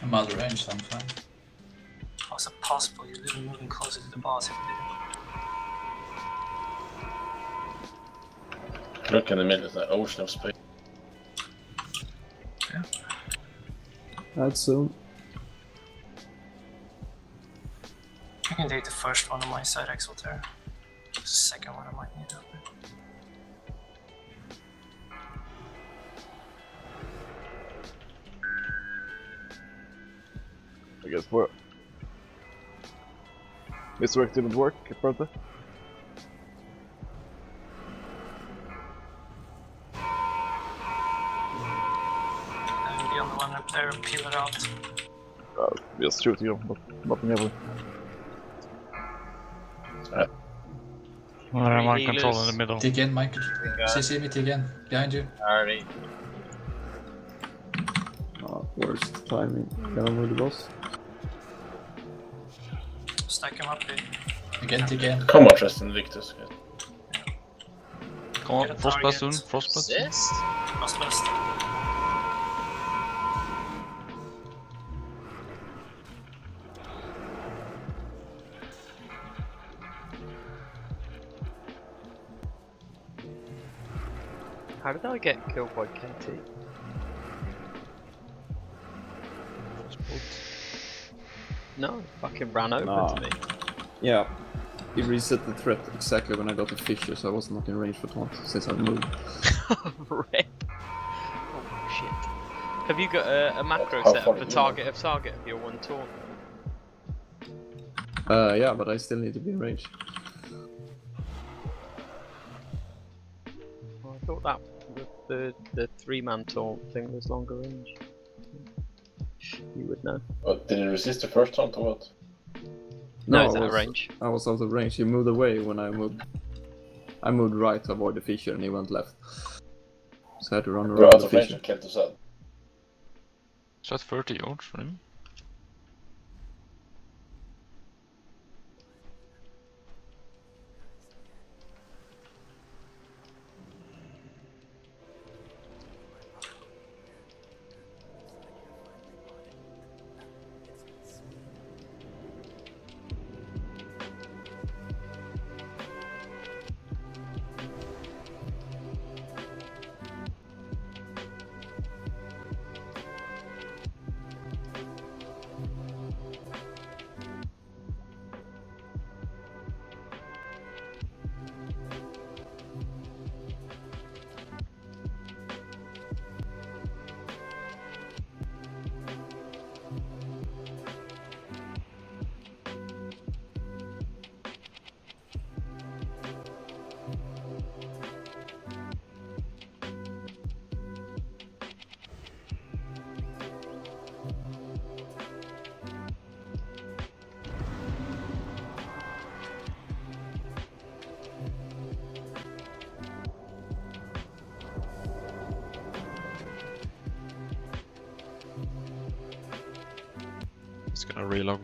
Speaker 2: I'm out of range, so I'm fine.
Speaker 7: How is it possible? You're literally moving closer to the boss.
Speaker 12: Look in the middle of that ocean of space.
Speaker 7: Yeah.
Speaker 1: That's soon.
Speaker 7: You can take the first one on my side, Exalter. The second one I might need up there.
Speaker 16: I guess what? This work didn't work, apparently.
Speaker 7: And the other one up there, peel it out.
Speaker 16: Just shooting them, but nothing ever.
Speaker 4: Mind control in the middle.
Speaker 2: Take in, Mike. CC me, take in. Behind you.
Speaker 11: Alrighty.
Speaker 1: Worst timing. Can I move the boss?
Speaker 7: Stack him up, dude.
Speaker 2: Again, take in.
Speaker 12: Come on, Tristan, Victus.
Speaker 15: Come on, Frostblast soon. Frostblast.
Speaker 11: Assist?
Speaker 7: Frostblast.
Speaker 3: How did I get killed by KT? No, fucking ran over to me.
Speaker 1: Yeah. He reset the threat exactly when I got the fissure, so I was not in range for taunt since I moved.
Speaker 3: Rip. Oh shit. Have you got a macro
Speaker 12: How
Speaker 3: set
Speaker 12: far
Speaker 3: up for
Speaker 12: did you
Speaker 3: target of target if you're one taunt?
Speaker 1: Yeah, but I still need to be in range.
Speaker 3: Well, I thought that the 3-man taunt thing was longer range. You would know.
Speaker 12: What, did he resist the first taunt or what?
Speaker 3: No,
Speaker 1: I
Speaker 3: it's out of
Speaker 1: was-
Speaker 3: range.
Speaker 1: I was out of range. He moved away when I moved. I moved right to avoid the fissure and he went left. So I had to run
Speaker 12: You're
Speaker 1: around
Speaker 12: out
Speaker 1: the
Speaker 12: of range
Speaker 1: fissure.
Speaker 12: and killed us out.
Speaker 15: Is that 30 yards for him?
Speaker 16: It's gonna relog.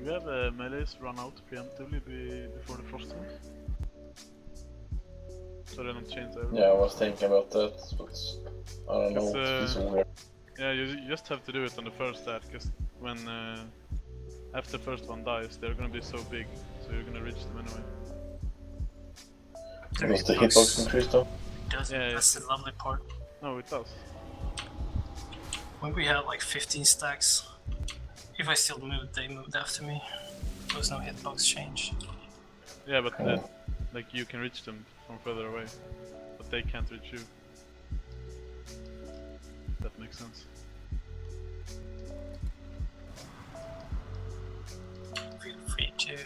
Speaker 10: Do we have melees run out preemptively before the frost moves? So they don't change everything?
Speaker 12: Yeah, I was thinking about that, but I don't know, it's so weird.
Speaker 10: Yeah, you just have to do it on the first stat, because when after the first one dies, they're gonna be so big, so you're gonna reach them anyway.
Speaker 12: Does the hitbox increase though?
Speaker 7: It doesn't, that's the lovely part.
Speaker 10: No, it does.
Speaker 7: When we had like 15 stacks, if I still moved, they moved after me. There was no hitbox change.
Speaker 10: Yeah, but like you can reach them from further away, but they can't reach you. That makes sense.
Speaker 7: Feel free to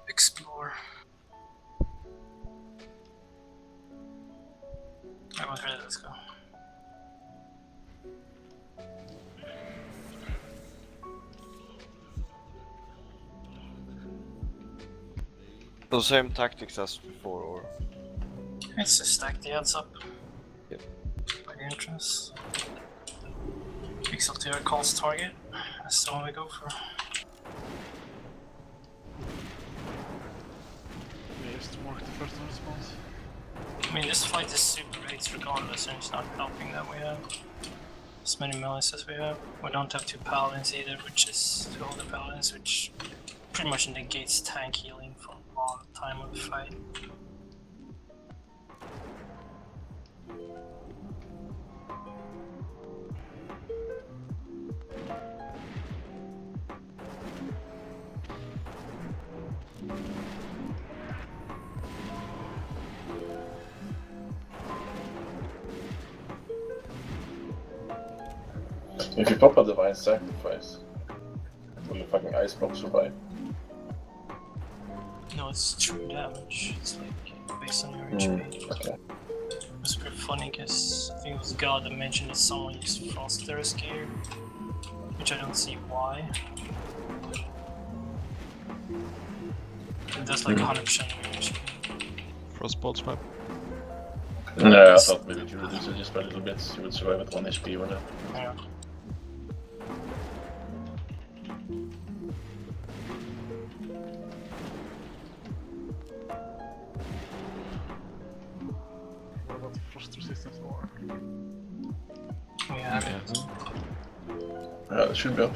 Speaker 7: explore. Everyone's ready, let's go.
Speaker 11: The same tactics as before, or?
Speaker 7: It's to stack the ads up.
Speaker 11: Yep.
Speaker 7: By the entrance. Pixel to your calls target. That's the one we go for.
Speaker 10: Yeah, just mark the first one response.
Speaker 7: I mean, this fight is super rates regardless, and it's not helping that we have as many melees as we have. We don't have 2 paladins either, which is 2 older paladins, which pretty much negates tank healing for a long time of the fight.
Speaker 12: If you pop a Divine Sacrifice, will the fucking ice block survive?
Speaker 7: No, it's true damage. It's like based on your HP.
Speaker 12: Okay.
Speaker 7: It's pretty funny because I think it was God that mentioned that someone used Frost Terrace gear, which I don't see why. It does like 100% of your HP.
Speaker 16: Frostbolt's map.
Speaker 12: Yeah, I thought maybe if you reduce it just by a little bit, you would survive at 1 HP or that.
Speaker 7: Yeah.
Speaker 10: What about the frost resistance or?
Speaker 7: We have it.
Speaker 12: Yeah, it should be up.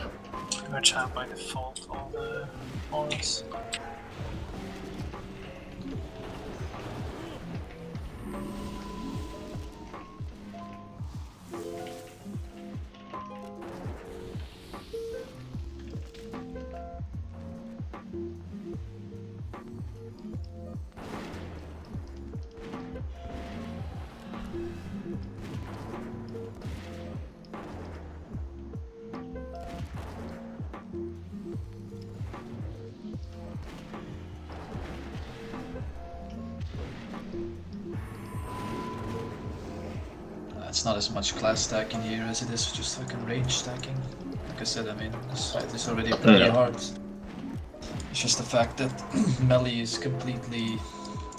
Speaker 7: Pretty much have by default all the auras.
Speaker 2: It's not as much class stacking here as it is just fucking range stacking. Like I said, I mean, this fight is already pretty hard. It's just the fact that melee is completely,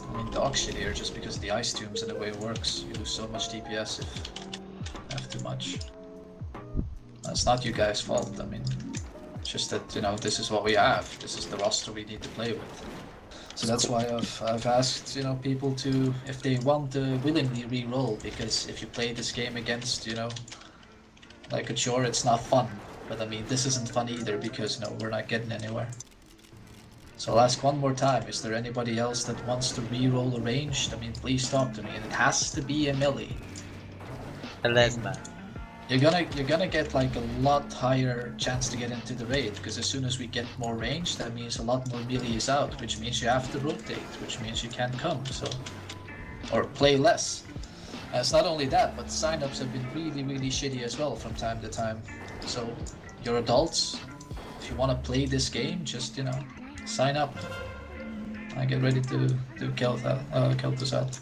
Speaker 2: I mean, dog shit here just because of the ice tombs and the way it works. You lose so much DPS if you have too much. That's not you guys' fault, I mean, it's just that, you know, this is what we have. This is the roster we need to play with. So that's why I've asked, you know, people to, if they want to willingly re-roll, because if you play this game against, you know, like sure it's not fun, but I mean this isn't fun either because, you know, we're not getting anywhere. So I'll ask one more time, is there anybody else that wants to re-roll a ranged? I mean, please talk to me, and it has to be a melee.
Speaker 14: A lesman.
Speaker 2: You're gonna get like a lot higher chance to get into the raid, because as soon as we get more range, that means a lot more melee is out, which means you have to rotate, which means you can't come, so, or play less. It's not only that, but signups have been really shitty as well from time to time. So you're adults, if you want to play this game, just, you know, sign up. I get ready to kill this out.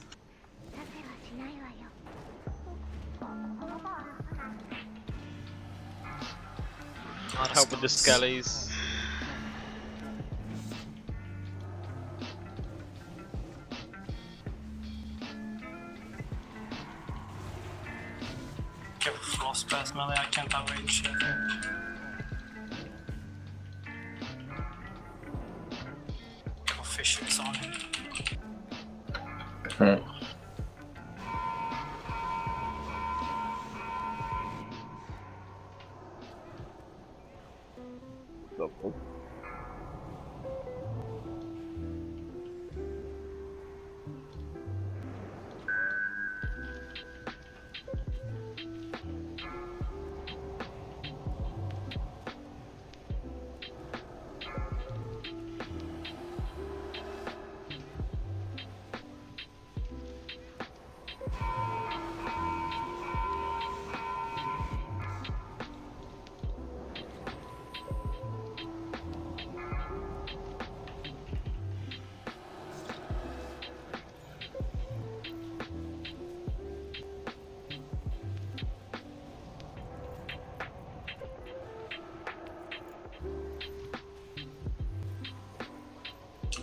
Speaker 3: Help with the skellies.
Speaker 7: Careful frost pass melee, I can't have range, I think.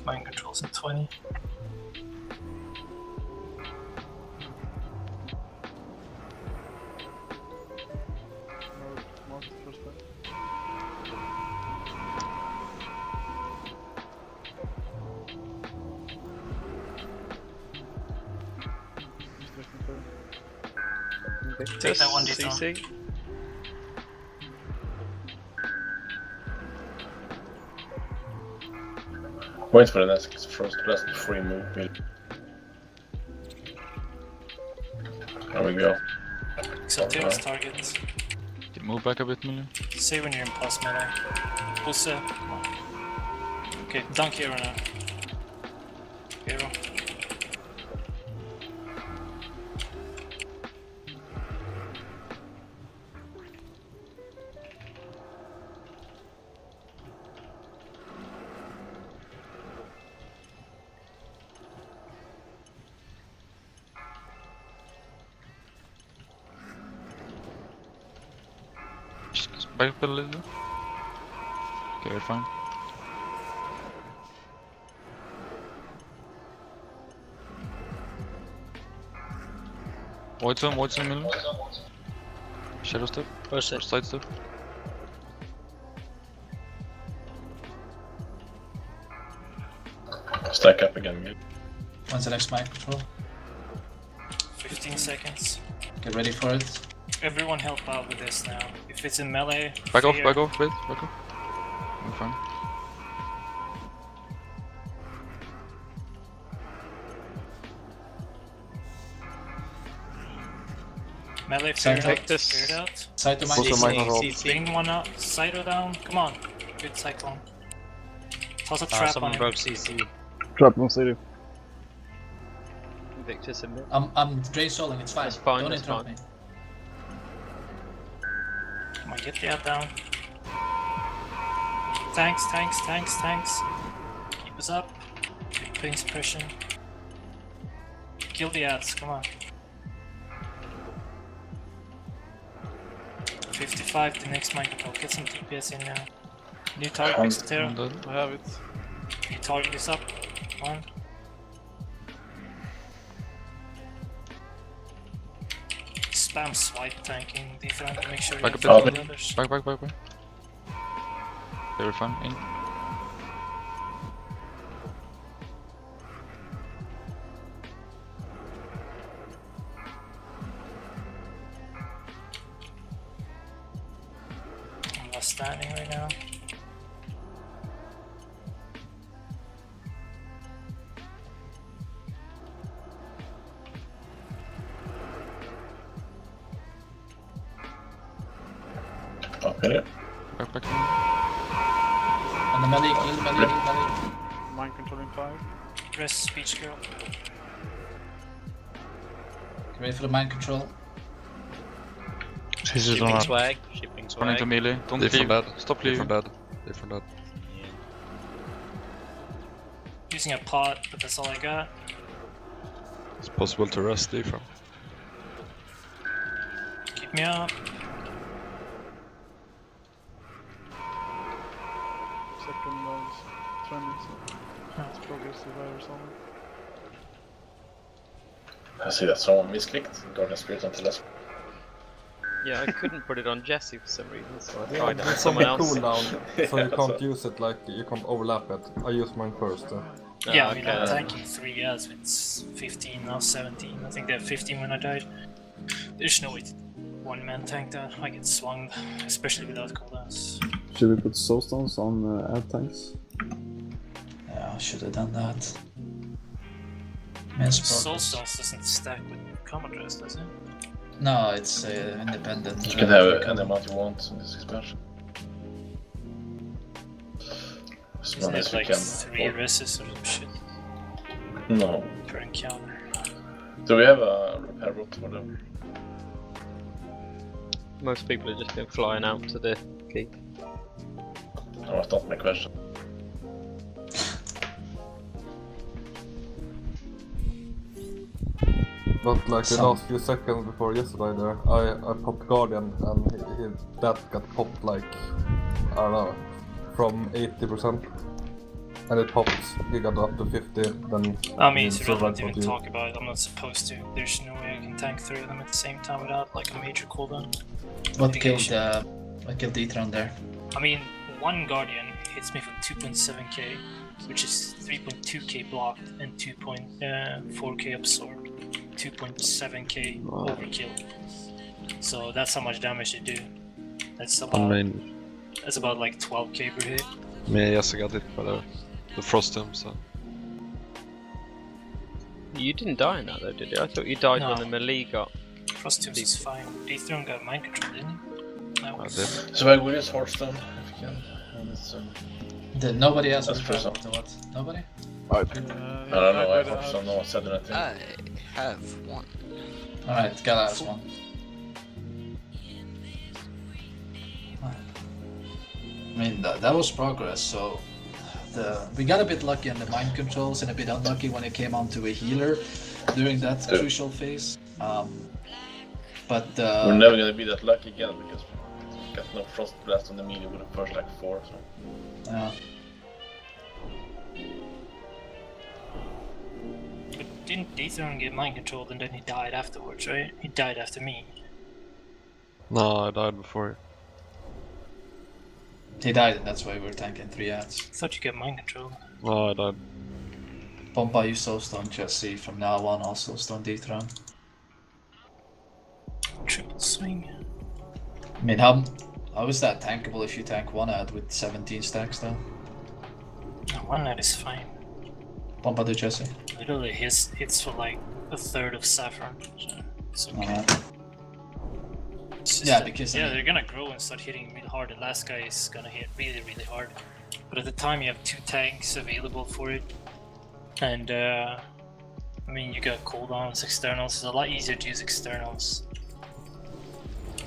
Speaker 7: Mind controls in 20. Take that one, Dito.
Speaker 3: CC.
Speaker 12: Wait for the next frost blast before you move. There we go.
Speaker 7: Exalteus target.
Speaker 15: Can move back a bit, Millie.
Speaker 7: Say when you're in plus melee. Pulse. Okay, dunk hero now. Hero.
Speaker 15: Back up a little. Okay, we're fine. Void zone, Millie. Shadow step. Or side step.
Speaker 12: Stack up again.
Speaker 2: When's the next mind control?
Speaker 7: 15 seconds.
Speaker 2: Get ready for it.
Speaker 7: Everyone help out with this now. If it's in melee,
Speaker 15: Back off,
Speaker 7: fear.
Speaker 15: back off, wait, back off. We're fine.
Speaker 7: Melee, fear
Speaker 2: Cyto.
Speaker 7: out, fear out.
Speaker 2: Cyto mind
Speaker 5: Also might not hold.
Speaker 7: Bring one up, Cyto down, come on. Good cyclone. Toss a trap on
Speaker 14: Someone
Speaker 7: him.
Speaker 14: broke CC.
Speaker 16: Trap on city.
Speaker 3: Victor's in mid.
Speaker 2: I'm drain stalling, it's fine.
Speaker 3: That's fine,
Speaker 2: Don't
Speaker 3: that's
Speaker 2: interrupt
Speaker 3: fine.
Speaker 2: me.
Speaker 7: Come on, get the ad down. Tanks, tanks, tanks, tanks. Keep us up. Good pain suppression. Kill the ads, come on. 55, the next mind control. Get some DPS in now. New target next to Terra.
Speaker 10: I have it.
Speaker 7: New target is up. One. Spam swipe tanking different to make sure you
Speaker 15: Back
Speaker 7: have
Speaker 15: a
Speaker 7: all
Speaker 15: bit.
Speaker 7: the others.
Speaker 15: Back. Very fine. In.
Speaker 7: I'm last standing right now.
Speaker 12: Up in it.
Speaker 15: Back.
Speaker 2: On the melee, kill melee.
Speaker 10: Mind controlling 5.
Speaker 7: Press speech girl.
Speaker 2: Get ready for the mind control.
Speaker 14: Shipping swag. Shipping swag.
Speaker 15: Running to melee. Don't leave. Stop leaving.
Speaker 6: Different dead.
Speaker 7: Using a pot, but that's all I got.
Speaker 6: It's possible to rest Defram.
Speaker 7: Keep me up.
Speaker 10: Second was 20, so it's progressive or something.
Speaker 12: I see that someone misclicked Guardian Spirit until last.
Speaker 3: Yeah, I couldn't put it on Jesse for some reason, so I
Speaker 5: Yeah,
Speaker 3: tried it on
Speaker 5: it's on
Speaker 3: someone
Speaker 5: the
Speaker 3: else.
Speaker 5: cooldown, so you can't use it like you can't overlap it. I use mine first.
Speaker 7: Yeah, I mean, I'm tanking 3 ads with 15, now 17. I think they have 15 when I died. There's no way to one-man tank that. I get swung, especially without cooldowns.
Speaker 1: Should we put soulstones on ad tanks?
Speaker 2: Yeah, I should have done that.
Speaker 7: Soulstones doesn't stack with Commodores, does it?
Speaker 2: No, it's independent.
Speaker 12: You can have any amount you want in this expansion. As
Speaker 7: Isn't
Speaker 12: long as
Speaker 7: it
Speaker 12: you
Speaker 7: like
Speaker 12: can.
Speaker 7: 3 reses or some shit
Speaker 12: No.
Speaker 7: per encounter?
Speaker 12: Do we have a repair bot for them?
Speaker 3: Most people have just been flying out to the key.
Speaker 12: No, that's not my question.
Speaker 5: But like the last few seconds before yesterday there, I popped Guardian and that got popped like, I don't know, from 80%. And it popped, he got up to 50, then...
Speaker 7: I mean, it's irrelevant to even talk about it, I'm not supposed to. There's no way I can tank 3 of them at the same time without like a major cooldown.
Speaker 2: What killed Detron there?
Speaker 7: I mean, 1 Guardian hits me for 2.7k, which is 3.2k blocked and 2.4k absorbed. 2.7k overkill. So that's how much damage they do. That's about that's about like 12k per hit.
Speaker 6: Me och Jessica did better. The frost him, so.
Speaker 3: You didn't die in that though, did you? I thought you died
Speaker 7: No.
Speaker 3: when the melee got.
Speaker 7: Frost Tombs is fine. Dethrone got mind control, didn't he? That was...
Speaker 12: So I will use Hearthstone if you can. And it's,
Speaker 2: Nobody else
Speaker 12: that's
Speaker 2: has
Speaker 12: first
Speaker 2: traveled to what? Nobody?
Speaker 12: I don't know, I Hearthstone, no one said anything.
Speaker 17: I have one.
Speaker 2: Alright, Gala has one. I mean, that was progress, so... we got a bit lucky on the mind controls and a bit unlucky when it came onto a healer during that crucial phase. But
Speaker 12: we're never gonna be that lucky again because we got no Frost Blast on the melee with the first like 4, so...
Speaker 2: Yeah.
Speaker 7: But didn't Dethrone get mind controlled and then he died afterwards, right? He died after me.
Speaker 6: No, I died before you.
Speaker 2: He died and that's why we were tanking 3 ads.
Speaker 7: I thought you got mind control.
Speaker 6: No, I died.
Speaker 2: Pompa, you soulstone Jesse, from now on I'll soulstone Dethrone.
Speaker 7: Triple swing.
Speaker 2: I mean, how is that tankable if you tank 1 ad with 17 stacks though?
Speaker 7: No, 1 ad is fine.
Speaker 2: Pompa to Jesse.
Speaker 7: Literally hits for like a third of Saffron, so it's okay.
Speaker 2: Yeah, because
Speaker 7: they're gonna grow and start hitting really hard. The last guy is gonna hit really, really hard. But at the time you have 2 tanks available for it, and I mean you got cooldowns, externals. It's a lot easier to use externals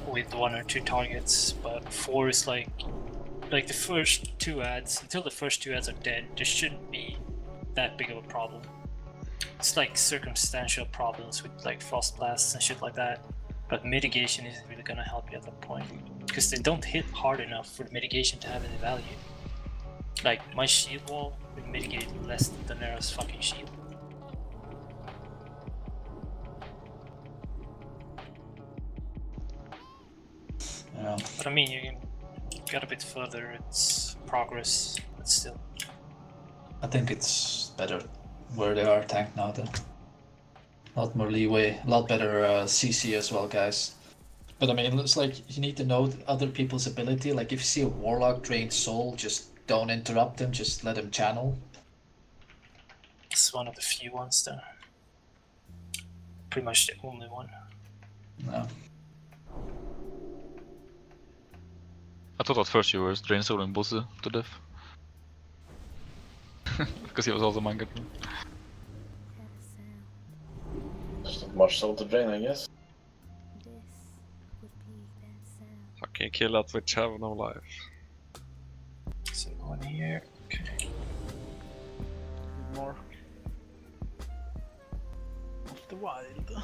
Speaker 7: with 1 or 2 targets. But 4 is like the first 2 ads. Until the first 2 ads are dead, there shouldn't be that big of a problem. It's like circumstantial problems with like frost blasts and shit like that. But mitigation isn't really gonna help you at that point, because they don't hit hard enough for the mitigation to have any value. Like, my shield wall would mitigate less than the nearest fucking shield.
Speaker 2: Yeah.
Speaker 7: But I mean, you can get a bit further, it's progress, but still.
Speaker 2: I think it's better where they are tanked now then. A lot more leeway, a lot better CC as well, guys. But I mean, it's like you need to know other people's ability. Like if you see a warlock drain soul, just don't interrupt him, just let him channel.
Speaker 7: It's one of the few ones there. Pretty much the only one.
Speaker 2: No.
Speaker 15: I thought at first you were drain soling Bosse to death. Because he was also mind control.
Speaker 12: There's not much soul to drain, I guess.
Speaker 6: Fucking kill at which have no life.
Speaker 7: So one here, okay.
Speaker 10: Mark of the wild.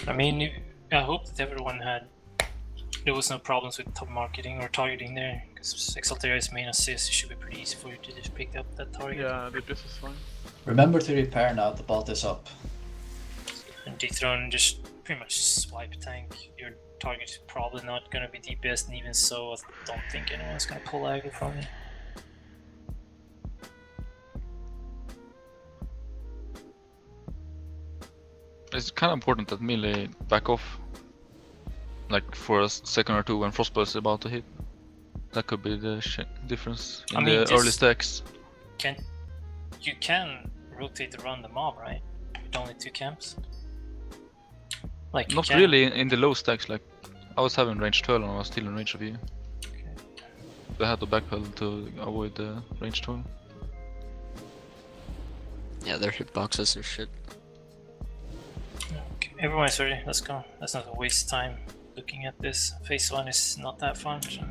Speaker 7: I mean, I hope that everyone there was no problems with top marketing or targeting there, because Exalteria's main assist, it should be pretty easy for you to just pick up that target.
Speaker 10: Yeah, the this is fine.
Speaker 2: Remember to repair now, the bot is up.
Speaker 7: And Dethrone just pretty much swipe tank. Your target is probably not gonna be DPS, and even so, I don't think anyone's gonna pull aggro from you.
Speaker 15: It's kind of important that melee back off. Like for a second or two when Frostbite is about to hit. That could be the difference in the early stacks.
Speaker 7: You can rotate around the mob, right? With only 2 camps? Like
Speaker 15: Not really in the low stacks, like I was having range 12 and I was still in range of you.
Speaker 7: Okay.
Speaker 15: So I had to backpedal to avoid the range 12.
Speaker 17: Yeah, their hitboxes are shit.
Speaker 7: Okay, everyone's ready, let's go. Let's not waste time looking at this. Phase 1 is not that fun. So.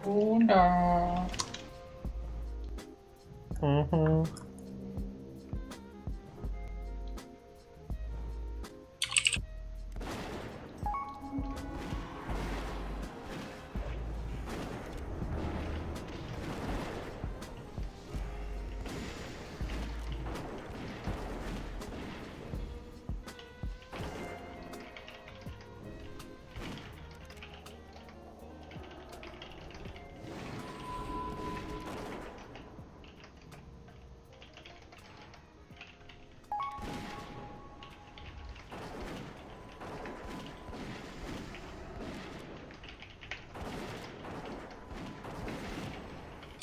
Speaker 2: Oh no.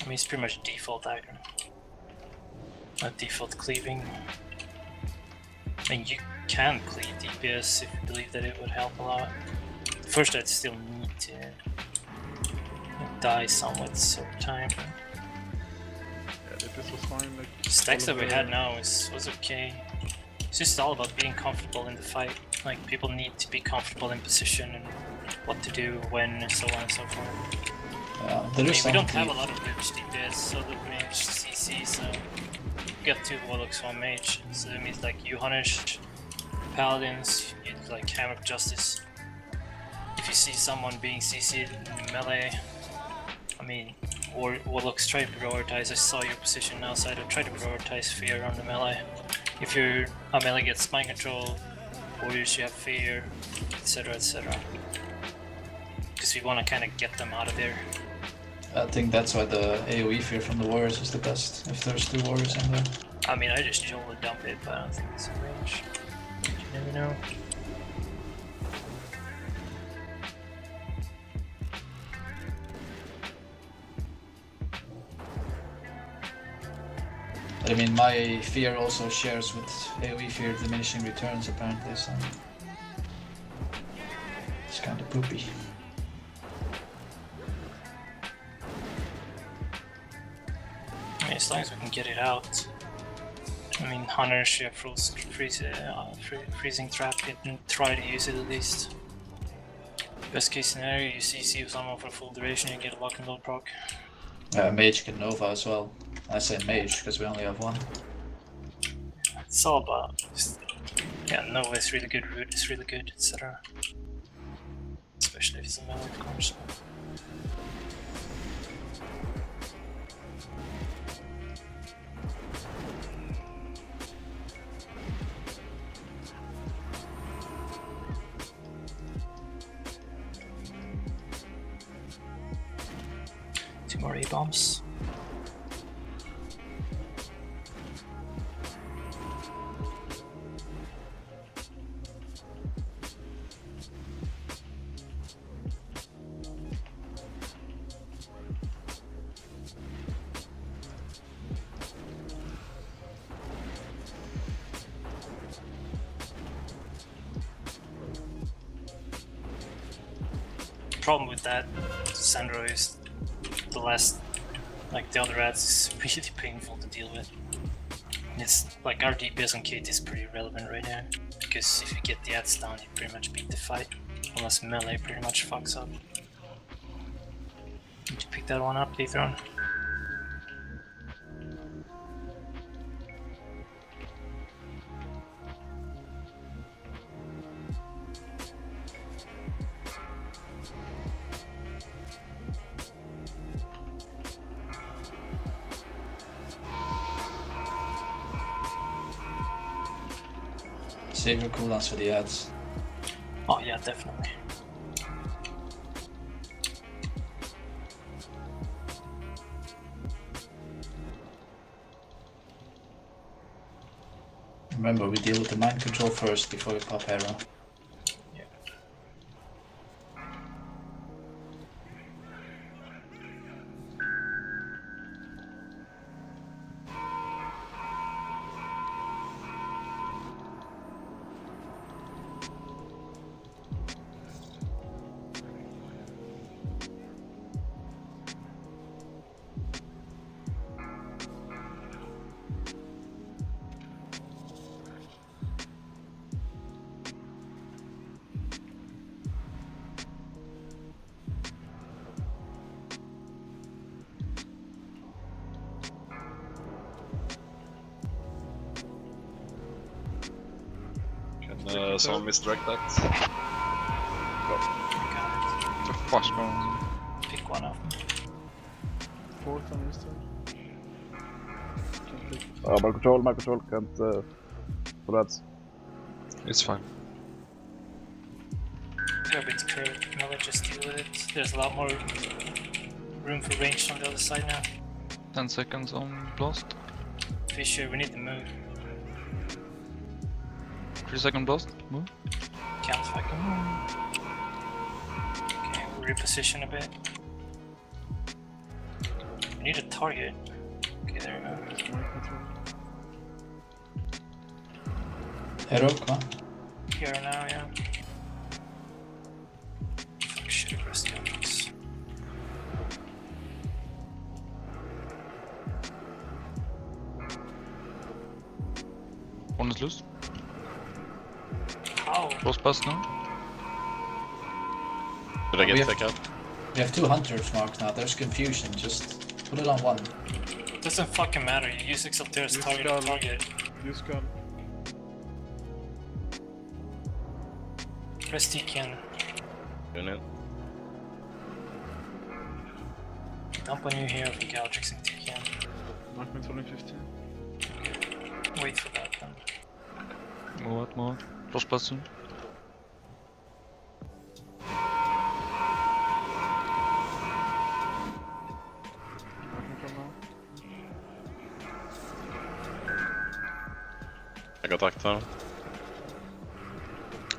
Speaker 7: I mean, it's pretty much default item. Not default cleaving. I mean, you can cleave DPS if you believe that it would help a lot. First, I'd still need to die somewhat over time.
Speaker 10: Yeah, this was fine. Like,
Speaker 7: Stacks that we had now was okay. It's just all about being comfortable in the fight. Like, people need to be comfortable in position and what to do, when, and so on and so forth.
Speaker 2: There is
Speaker 7: we don't have a lot of good DPS, so the mage CC, so we got 2 warlocks, 1 mage, so that means like you hunters, paladins, you like hammer of justice. If you see someone being CC'd in melee, I mean, warlocks try to prioritize. I saw your position outside, try to prioritize fear on the melee. If your melee gets mind control, warriors you have fear, etc, etc. Because we want to kind of get them out of there.
Speaker 2: I think that's why the AoE fear from the warriors is the best, if there's 2 warriors in there.
Speaker 7: I mean, I just jolt and dump it, but I don't think it's in range. You never know.
Speaker 2: I mean, my fear also shares with AoE fear diminishing returns apparently, so it's kind of poopy.
Speaker 7: I mean, as long as we can get it out. I mean, hunters, you have freezing trap, you can try to use it at least. Best case scenario, you CC someone for full duration, you get a lock and load proc.
Speaker 2: Mage can Nova as well. I say mage because we only have 1.
Speaker 7: It's all about just, yeah, Nova is really good, root is really good, etc. Especially if it's a melee, of course. Two more A-bombs. Problem with that Sandro is the last, like the other ads, is really painful to deal with. And it's like our DPS on Kate is pretty relevant right now, because if you get the ads down, you pretty much beat the fight, unless melee pretty much fucks up. Need to pick that one up, Dethrone.
Speaker 2: Save your cooldowns for the ads.
Speaker 7: Oh yeah, definitely.
Speaker 2: Remember, we deal with the mind control first before we pop arrow.
Speaker 6: Can someone misdirect that?
Speaker 15: The first one.
Speaker 7: Pick one up.
Speaker 10: Fourth on this turn.
Speaker 20: My control can't for that.
Speaker 6: It's fine.
Speaker 7: They're a bit curved, now let's just deal with it. There's a lot more room for range on the other side now.
Speaker 15: 10 seconds on blast.
Speaker 7: Fisher, we need to move.
Speaker 15: 3-second blast. Move.
Speaker 7: Can't fucking move. Okay, we'll reposition a bit. We need a target. Okay, there we go.
Speaker 2: Hero, come on.
Speaker 7: Here now, yeah. Fuck, shit across the optics.
Speaker 15: One is loose.
Speaker 7: How?
Speaker 15: Close pass now.
Speaker 9: Did I get take out?
Speaker 2: We have 2 hunters marked now, there's confusion, just put it on one.
Speaker 7: Doesn't fucking matter, you use Exalter's target.
Speaker 10: Use gun.
Speaker 7: Press TKN.
Speaker 9: Doing it.
Speaker 7: Dump on you here for Galdrix and TKN.
Speaker 10: Mark controlling 15.
Speaker 7: Wait for that then.
Speaker 15: Move out. Close pass soon.
Speaker 9: I got Angrathar.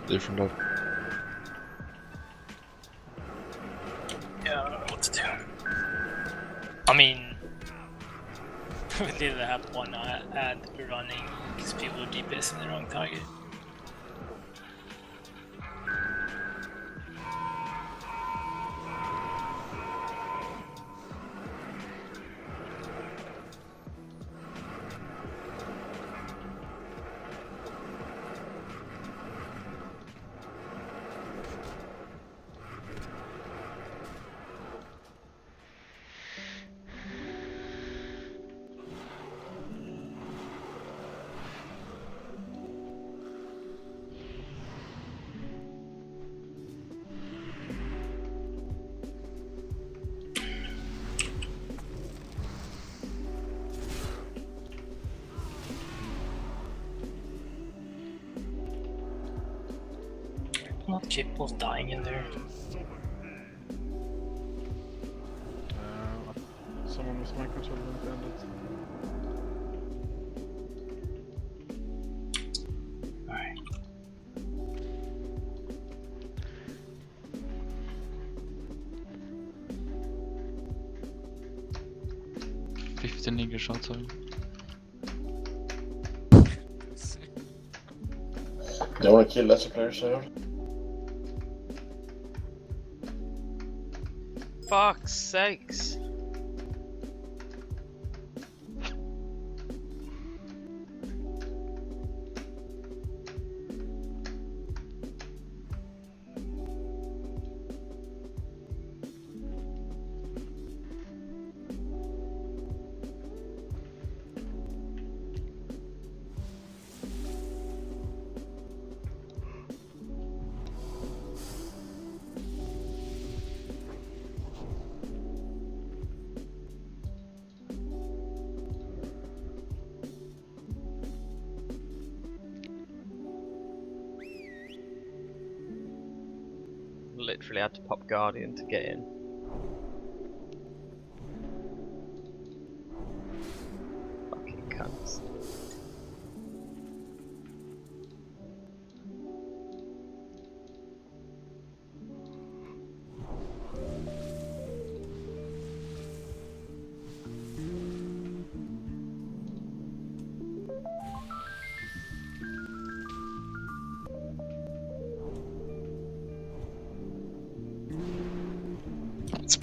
Speaker 6: Different love.
Speaker 7: Yeah, I don't know what to do. I mean, we literally have one ad running because people are DPS in the wrong target. Not capable of dying in there.
Speaker 10: Someone was mind controlling and ended.
Speaker 7: Alright.
Speaker 15: Nigger shots on.
Speaker 12: Don't want to kill lesser players, I heard.
Speaker 3: Fuck's sakes. Literally had to pop Guardian to get in. Fucking cunts.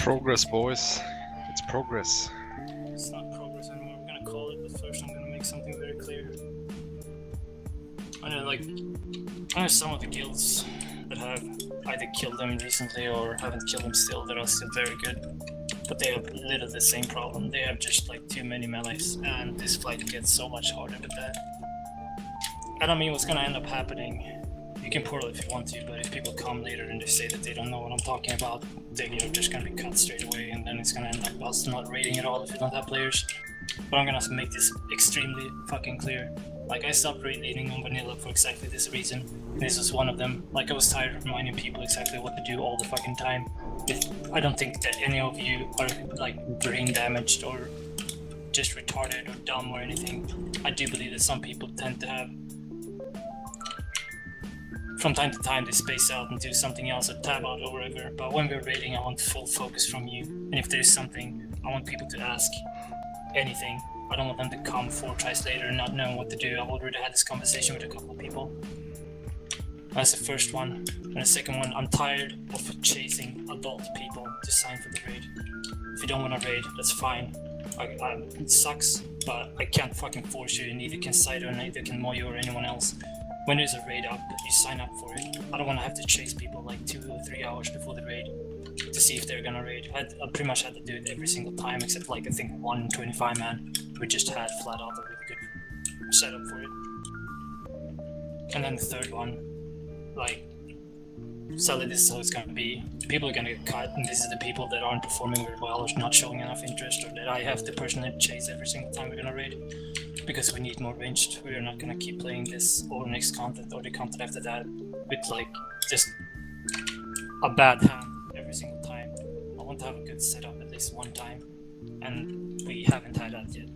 Speaker 6: Progress, boys. It's progress.
Speaker 7: It's not progress anymore. I'm gonna call it, but first I'm gonna make something very clear. I know some of the guilds that have either killed them recently or haven't killed them still, that are still very good. But they have literally the same problem. They have just like too many melees, and this fight gets so much harder with that. And I mean, what's gonna end up happening, you can portal if you want to, but if people come later and they say that they don't know what I'm talking about, they're just gonna be cut straight away, and then it's gonna end up us not raiding at all if you don't have players. But I'm gonna make this extremely fucking clear. Like, I stopped raiding on vanilla for exactly this reason. This was one of them. Like, I was tired of reminding people exactly what to do all the fucking time. I don't think that any of you are like brain damaged or just retarded or dumb or anything. I do believe that some people tend to have, from time to time, they space out and do something else or tab out or whatever. But when we're raiding, I want full focus from you. And if there's something, I want people to ask anything. I don't want them to come 4 tries later and not knowing what to do. I've already had this conversation with a couple of people. That's the first one. And the second one, I'm tired of chasing adult people to sign for the raid. If you don't want to raid, that's fine. It sucks, but I can't fucking force you. You neither can Cider, neither can Moyo or anyone else. When there's a raid up, you sign up for it. I don't want to have to chase people like 2 or 3 hours before the raid to see if they're gonna raid. I pretty much had to do it every single time, except like I think 125 man. We just had flat out a really good setup for it. And then the third one, like, sadly this is how it's gonna be. People are gonna get cut, and this is the people that aren't performing very well or not showing enough interest, or that I have to personally chase every single time we're gonna raid. Because we need more ranged. We are not gonna keep playing this or next content or the content after that with like just a bad hand every single time. I want to have a good setup at least one time, and we haven't had that yet.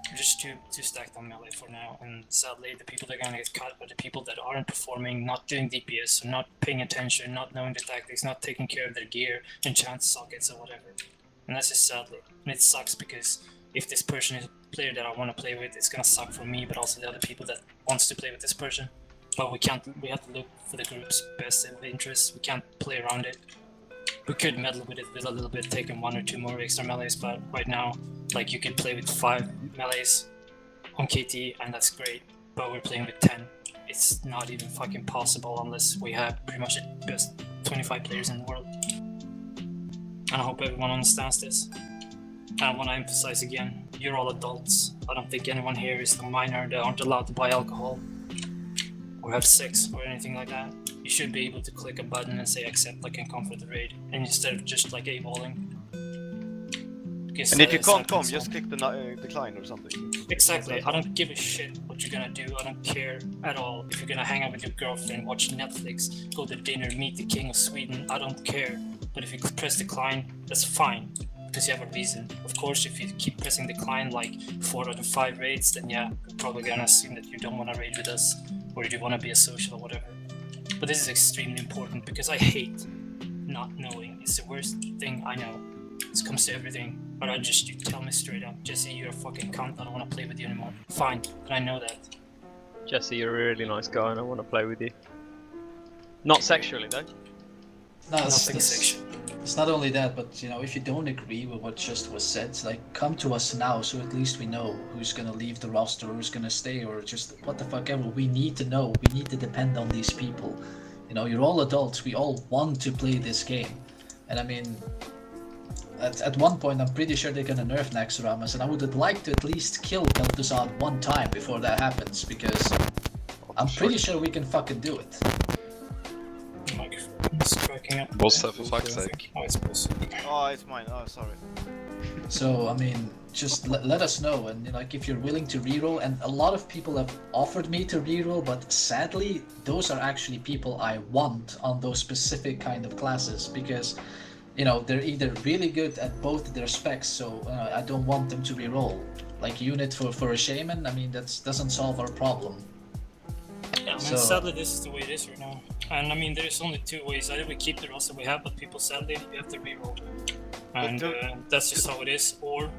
Speaker 7: We're just too stacked on melee for now, and sadly the people that are gonna get cut are the people that aren't performing, not doing DPS, or not paying attention, not knowing the tactics, not taking care of their gear, enchant sockets or whatever. And that's just sadly. And it sucks because if this person is a player that I want to play with, it's gonna suck for me, but also the other people that wants to play with this person. But we have to look for the group's best interests. We can't play around it. We could meddle with it with a little bit, taking 1 or 2 more extra melees, but right now, like, you could play with 5 melees on KT, and that's great, but we're playing with 10. It's not even fucking possible unless we have pretty much the best 25 players in the world. And I hope everyone understands this. And I want to emphasize again, you're all adults. I don't think anyone here is a minor that aren't allowed to buy alcohol or have sex or anything like that. You should be able to click a button and say accept, like, and come for the raid, and instead of just like a-balling.
Speaker 11: And if you can't come, just click the decline or something.
Speaker 7: Exactly. I don't give a shit what you're gonna do. I don't care at all. If you're gonna hang out with your girlfriend, watch Netflix, go to dinner, meet the king of Sweden, I don't care. But if you press decline, that's fine, because you have a reason. Of course, if you keep pressing decline like 4 out of 5 raids, then yeah, you're probably gonna assume that you don't want to raid with us, or you want to be a social or whatever. But this is extremely important, because I hate not knowing. It's the worst thing I know. It comes to everything. But you tell me straight up, Jesse, you're a fucking cunt, I don't want to play with you anymore. Fine, but I know that.
Speaker 3: Jesse, you're a really nice guy and I want to play with you. Not sexually, though.
Speaker 2: No, it's not only that, but you know, if you don't agree with what just was said, like, come to us now, so at least we know who's gonna leave the roster, who's gonna stay, or just what the fuck ever. We need to know. We need to depend on these people. You know, you're all adults. We all want to play this game, and I mean, at one point, I'm pretty sure they're gonna nerf Naxx around us, and I would like to at least kill Kel'Thuzad one time before that happens, because I'm pretty sure we can fucking do it.
Speaker 6: Boss have for fuck's sake.
Speaker 7: Oh,
Speaker 11: it's mine. Oh, sorry.
Speaker 2: So, I mean, just let us know, and like, if you're willing to reroll, and a lot of people have offered me to reroll, but sadly, those are actually people I want on those specific kind of classes, because, you know, they're either really good at both their specs, so I don't want them to reroll. Like, unit for a shaman, I mean, that doesn't solve our problem.
Speaker 7: Yeah, I mean, sadly this is the way it is right now. And I mean, there's only 2 ways. Either we keep the roster we have, but people, sadly, you have to reroll. And that's just how it is. Or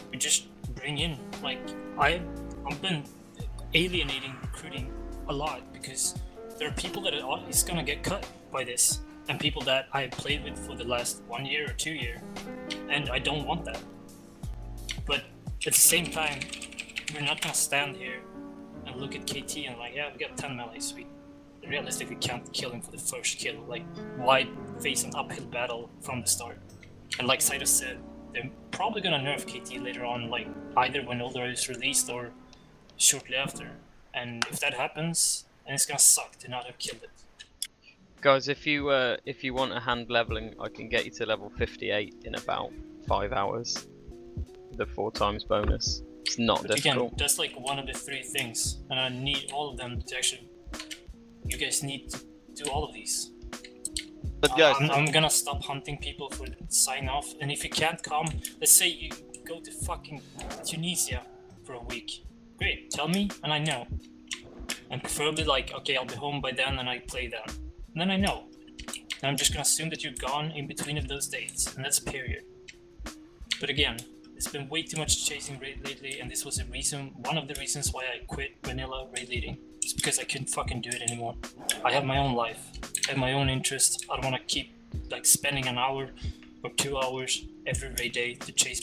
Speaker 7: we just bring in, like, I've been alienating recruiting a lot, because there are people that is gonna get cut by this. and people that I played with for the last 1 year or 2 years, and I don't want that. But at the same time, we're not gonna stand here and look at KT and like, yeah, we got 10 melees. We realistically can't kill him for the first kill. Like, why face an uphill battle from the start? And like Saito said, they're probably gonna nerf KT later on, like either when Older is released or shortly after. And if that happens, then it's gonna suck to not have killed it.
Speaker 3: Guys, if you want a hand leveling, I can get you to level 58 in about 5 hours. The 4 times bonus. It's not
Speaker 7: But
Speaker 3: difficult.
Speaker 7: again, that's like one of the 3 things, and I need all of them to actually. You guys need to do all of these.
Speaker 11: But guys,
Speaker 7: I'm gonna stop hunting people for sign off, and if you can't come, let's say you go to fucking Tunisia for a week. Great, tell me, and I know. And preferably like, okay, I'll be home by then, and I play then. And then I know. And I'm just gonna assume that you're gone in between of those dates, and that's a period. But again, it's been way too much chasing raid lately, and this was one of the reasons why I quit vanilla raid leading. It's because I couldn't fucking do it anymore. I have my own life, I have my own interests. I don't want to keep like spending an hour or 2 hours every raid day to chase